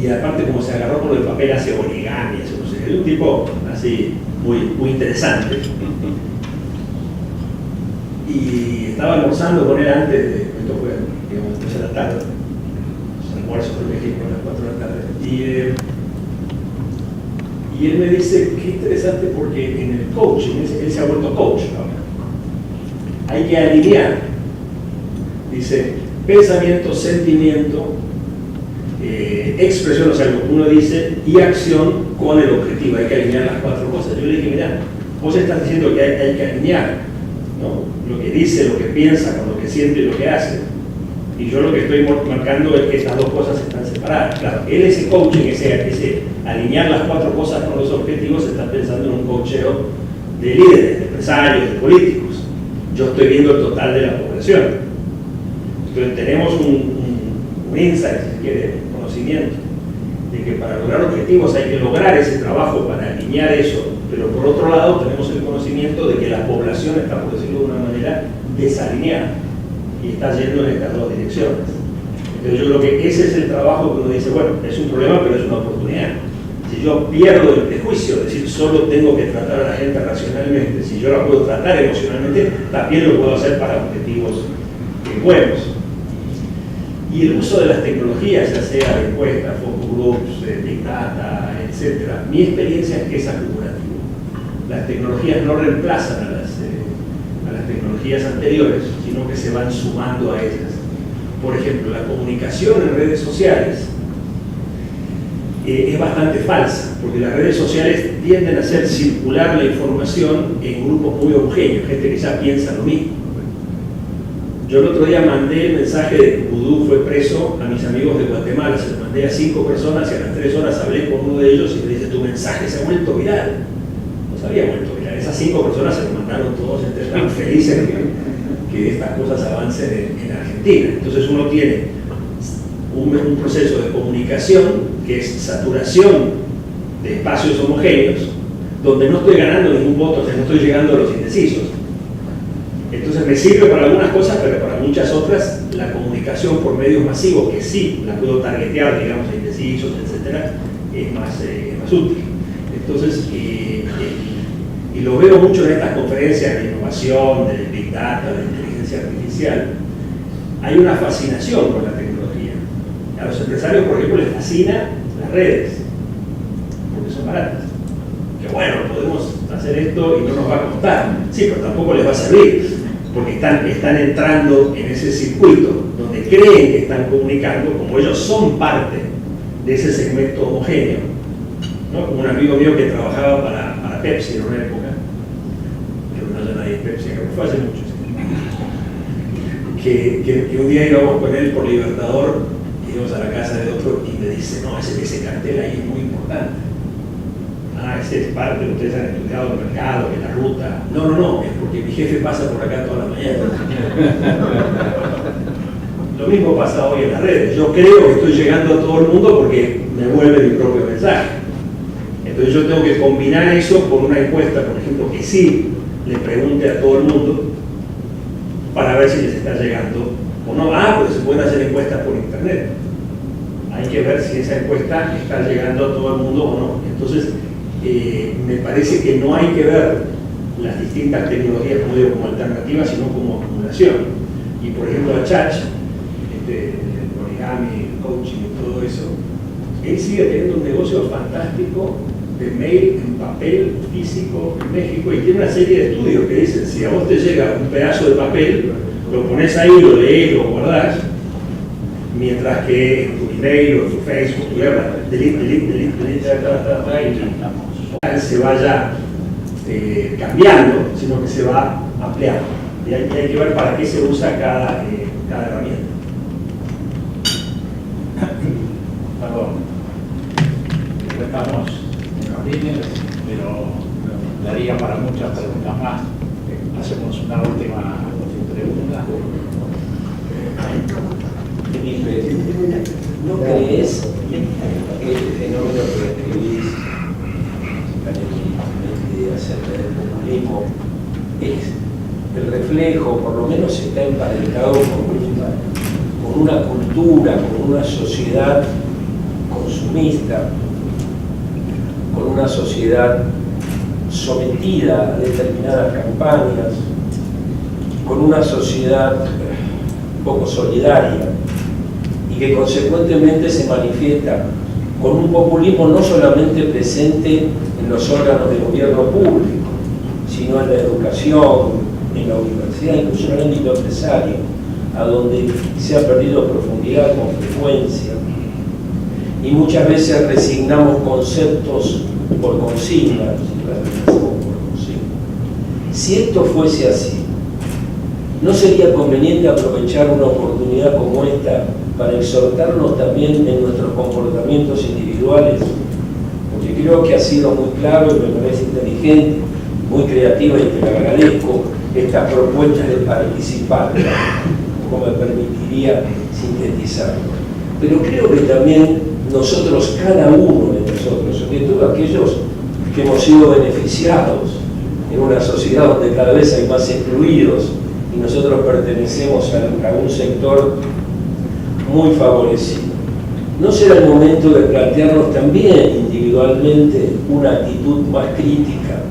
Y aparte, como se agarró con el papel, hace origami, eso no sé, es un tipo así muy interesante. Y estaba almorzando con él antes de, esto fue, digamos, 3 de la tarde, los almuerzos de México a las 4 de la tarde. Y él me dice, qué interesante porque en el coaching, él se ha vuelto coach ahora, hay que alinear, dice, pensamiento, sentimiento, expresión, o sea, lo que uno dice, y acción con el objetivo. Hay que alinear las 4 cosas. Yo le dije, mira, vos estás diciendo que hay que alinear, ¿no?, lo que dice, lo que piensa, con lo que siente y lo que hace. Y yo lo que estoy marcando es que estas 2 cosas están separadas. Claro, él ese coaching, ese alinear las 4 cosas con los objetivos, está pensando en un coacheo de líderes, de empresarios, de políticos. Yo estoy viendo el total de la población. Entonces tenemos un insight, si quiere, conocimiento, de que para lograr objetivos hay que lograr ese trabajo para alinear eso, pero por otro lado tenemos el conocimiento de que la población está, por decirlo de una manera, desalineada y está yendo en estas 2 direcciones. Entonces yo creo que ese es el trabajo que uno dice, bueno, es un problema pero es una oportunidad. Si yo pierdo el prejuicio, es decir, solo tengo que tratar a la gente racionalmente, si yo la puedo tratar emocionalmente, también lo puedo hacer para objetivos buenos. Y el uso de las tecnologías, ya sea de encuestas, focus groups, big data, etc. Mi experiencia es que es acumulativo. Las tecnologías no reemplazan a las tecnologías anteriores, sino que se van sumando a ellas. Por ejemplo, la comunicación en redes sociales es bastante falsa, porque las redes sociales tienden a hacer circular la información en grupos muy homogéneos, gente que ya piensa lo mismo. Yo el otro día mandé el mensaje de que Vudú fue preso a mis amigos de Guatemala, se lo mandé a 5 personas y a las 3 horas hablé con uno de ellos y me dice, tu mensaje se ha vuelto viral. No se había vuelto viral, esas 5 personas se lo mandaron todos, están felices que estas cosas avancen en Argentina. Entonces uno tiene un proceso de comunicación que es saturación de espacios homogéneos, donde no estoy ganando ningún voto, o sea, no estoy llegando a los indecisos. Entonces me sirve para algunas cosas, pero para muchas otras la comunicación por medios masivos, que sí la puedo targetear, digamos, a indecisos, etcétera, es más útil. Entonces, y lo veo mucho en estas conferencias de innovación, de Big Data, de inteligencia artificial, hay una fascinación con la tecnología. A los empresarios, por ejemplo, les fascina las redes, porque son baratas. Que bueno, podemos hacer esto y no nos va a costar. Sí, pero tampoco les va a servir, porque están entrando en ese circuito donde creen que están comunicando, como ellos son parte de ese segmento homogéneo, ¿no? Como un amigo mío que trabajaba para Pepsi en una época, creo que no haya nadie en Pepsi, creo que fue hace mucho, que un día íbamos con él por Libertador, íbamos a la casa de otro y me dice, no, ese cartel ahí es muy importante. Ah, ese es parte, ustedes han estudiado el mercado, que la ruta. No, es porque mi jefe pasa por acá toda la mañana. Lo mismo pasa hoy en las redes. Yo creo que estoy llegando a todo el mundo porque me vuelve mi propio mensaje. Entonces yo tengo que combinar eso con una encuesta, por ejemplo, que sí le pregunte a todo el mundo para ver si les está llegando o no. Pero se pueden hacer encuestas por internet. Hay que ver si esa encuesta está llegando a todo el mundo o no. Entonces, me parece que no hay que ver las distintas tecnologías, como digo, como alternativas, sino como acumulación. Y por ejemplo, Achach, el origami, el coaching y todo eso, él sigue teniendo un negocio fantástico de mail en papel físico en México y tiene una serie de estudios que dicen, si a vos te llega un pedazo de papel, lo pones ahí, lo lees, lo guardás, mientras que en tu email o en tu Facebook, tu delete, se vaya cambiando, sino que se va ampliando. Y hay que ver para qué se usa cada herramienta. Perdón, estamos en los límites, pero daría para muchas preguntas más. Hacemos una última pregunta. Felipe, ¿no crees que el fenómeno que describís acerca del populismo es el reflejo, por lo menos está emparentado con una cultura, con una sociedad consumista, con una sociedad sometida a determinadas campañas, con una sociedad poco solidaria y que consecuentemente se manifiesta con un populismo no solamente presente en los órganos de gobierno público, sino en la educación, en la universidad, incluso en el ámbito empresario, a donde se ha perdido profundidad con frecuencia y muchas veces resignamos conceptos por consigna. Si esto fuese así, ¿no sería conveniente aprovechar una oportunidad como esta para exhortarnos también en nuestros comportamientos individuales? Porque creo que ha sido muy claro y me parece inteligente, muy creativa, y te lo agradezco, estas propuestas de participar, como me permitiría sintetizarlo. Pero creo que también nosotros, cada uno de nosotros, sobre todo aquellos que hemos sido beneficiados en una sociedad donde cada vez hay más excluidos y nosotros pertenecemos a un sector muy favorecido, ¿no será el momento de plantearnos también individualmente una actitud más crítica,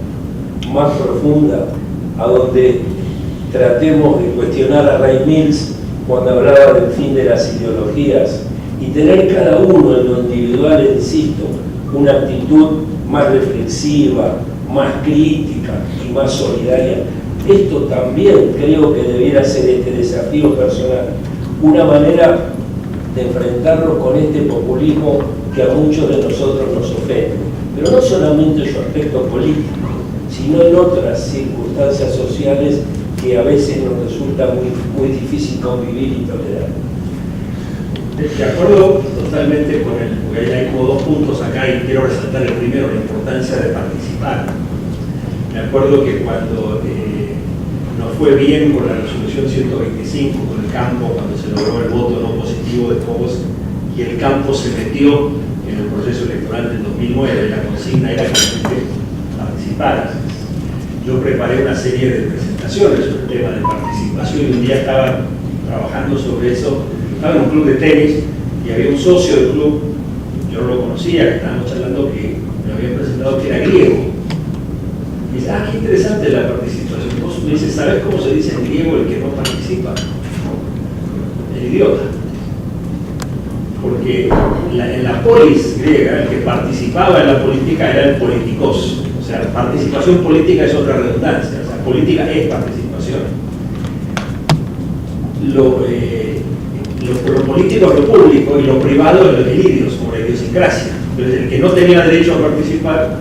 más profunda, a donde tratemos de cuestionar a Ray Mills cuando hablaba del fin de las ideologías y tener cada uno en lo individual, insisto, una actitud más reflexiva, más crítica y más solidaria? Esto también creo que debiera ser este desafío personal, una manera de enfrentarnos con este populismo que a muchos de nosotros nos ofende, pero no solamente en su aspecto político, sino en otras circunstancias sociales que a veces nos resulta muy difícil convivir y tolerar. De acuerdo totalmente con él, porque hay como dos puntos acá y quiero resaltar el primero, la importancia de participar. Me acuerdo que cuando nos fue bien con la resolución 125, con el campo, cuando se logró el voto no positivo de Cobos y el campo se metió en el proceso electoral del 2009, la consigna era que la gente participara. Yo preparé una serie de presentaciones sobre el tema de participación y un día estaba trabajando sobre eso. Estaba en un club de tenis y había un socio del club, yo no lo conocía, que estábamos charlando, que me había presentado que era griego. Y dice, qué interesante la participación. Vos me dices, ¿sabes cómo se dice en griego el que no participa? El idiota. Porque en la polis griega, el que participaba en la política era el politikos. O sea, participación política es otra redundancia. O sea, política es participación. Lo político es lo público y lo privado es lo de idiots, como la idiosincrasia. Entonces, el que no tenía derecho a participar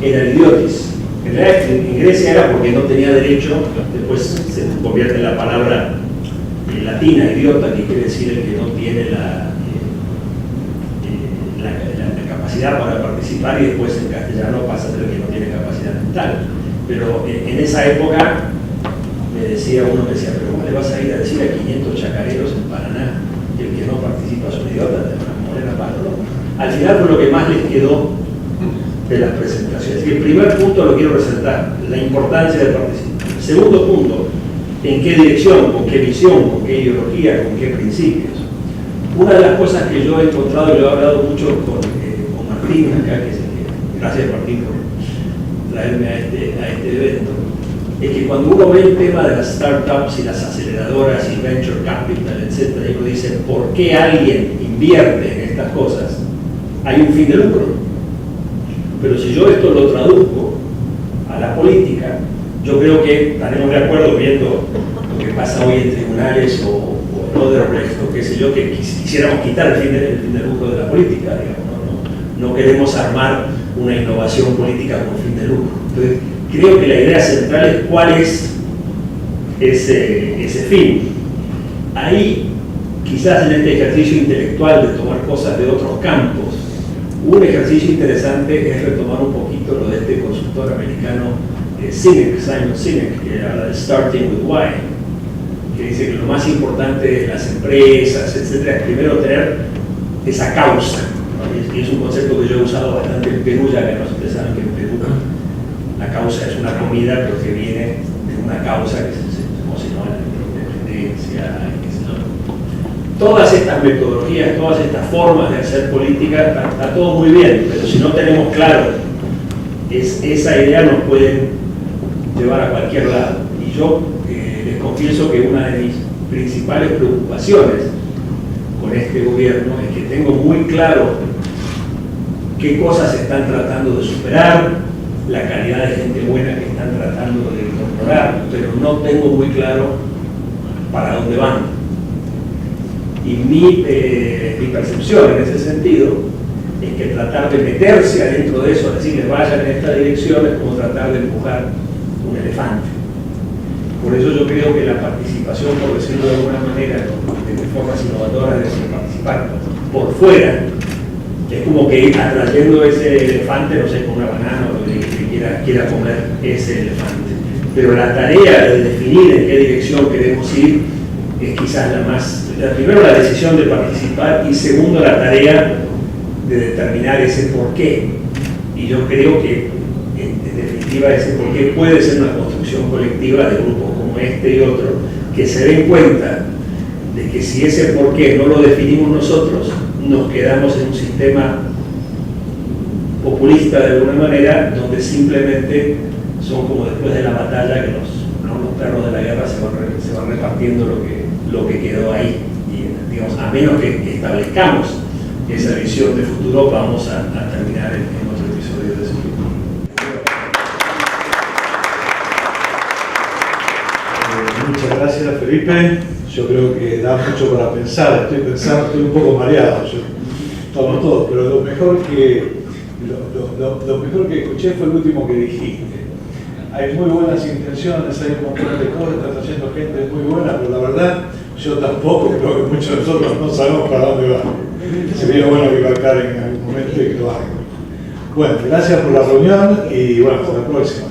era el idiotis. En Grecia era porque no tenía derecho, después se convierte en la palabra latina, idiota, que quiere decir el que no tiene la capacidad para participar, y después en castellano pasa a ser el que no tiene capacidad mental. Pero en esa época me decía uno, pero ¿cómo le vas a ir a decir a 500 chacareros en Paraná que el que no participa es un idiota? Te van a morir a palo, ¿no? Al final fue lo que más les quedó de las presentaciones. Y el primer punto lo quiero resaltar, la importancia de participar. El segundo punto, en qué dirección, con qué visión, con qué ideología, con qué principios. Una de las cosas que yo he encontrado, y lo he hablado mucho con Martín acá, que es el que, gracias Martín por traerme a este evento, es que cuando uno ve el tema de las startups y las aceleradoras y venture capital, etc., y uno dice, ¿por qué alguien invierte en estas cosas? Hay un fin de lucro. Pero si yo esto lo traduzco a la política, yo creo que estaremos de acuerdo viendo lo que pasa hoy en tribunales o en Odebrecht o qué sé yo, que quisiéramos quitar el fin de lucro de la política, digamos, no queremos armar una innovación política con fin de lucro. Entonces, creo que la idea central es cuál es ese fin. Ahí, quizás en este ejercicio intelectual de tomar cosas de otros campos, un ejercicio interesante es retomar un poquito lo de este consultor americano Simon Sinek, que habla de Starting with Why, que dice que lo más importante de las empresas, etcétera, es primero tener esa causa, ¿no? Y es un concepto que yo he usado bastante en Perú, ya que ustedes saben que en Perú la causa es una comida, pero que viene de una causa que se emocionó la independencia, todas estas metodologías, todas estas formas de hacer política, está todo muy bien, pero si no tenemos claro, esa idea nos puede llevar a cualquier lado. Y yo les confieso que una de mis principales preocupaciones con este gobierno es que tengo muy claro qué cosas están tratando de superar, la calidad de gente buena que están tratando de incorporar, pero no tengo muy claro para dónde van. Y mi percepción en ese sentido es que tratar de meterse adentro de eso, decirles vayan en esta dirección, es como tratar de empujar un elefante. Por eso yo creo que la participación, por decirlo de alguna manera, de formas innovadoras, de participar por fuera, es como que ir atrayendo ese elefante, no sé, con una banana o lo que quiera comer ese elefante. Pero la tarea de definir en qué dirección queremos ir es quizás primero la decisión de participar y segundo la tarea de determinar ese porqué. Y yo creo que en definitiva ese porqué puede ser una construcción colectiva de grupos como este y otro que se den cuenta de que si ese porqué no lo definimos nosotros, nos quedamos en un sistema populista de alguna manera, donde simplemente son como después de la batalla que los perros de la guerra se van repartiendo lo que quedó ahí. Y digamos, a menos que establezcamos esa visión de futuro, vamos a terminar en otro episodio de eso. Muchas gracias, Felipe. Yo creo que da mucho para pensar. Estoy un poco mareado. Yo tomo todo, pero lo mejor que escuché fue el último que dijiste. Hay muy buenas intenciones, hay un montón de cosas, está trayendo gente muy buena, pero la verdad, yo tampoco creo que muchos de nosotros no sabemos para dónde va. Sería bueno que Karen en algún momento y que lo haga. Bueno, gracias por la reunión y bueno, hasta la próxima.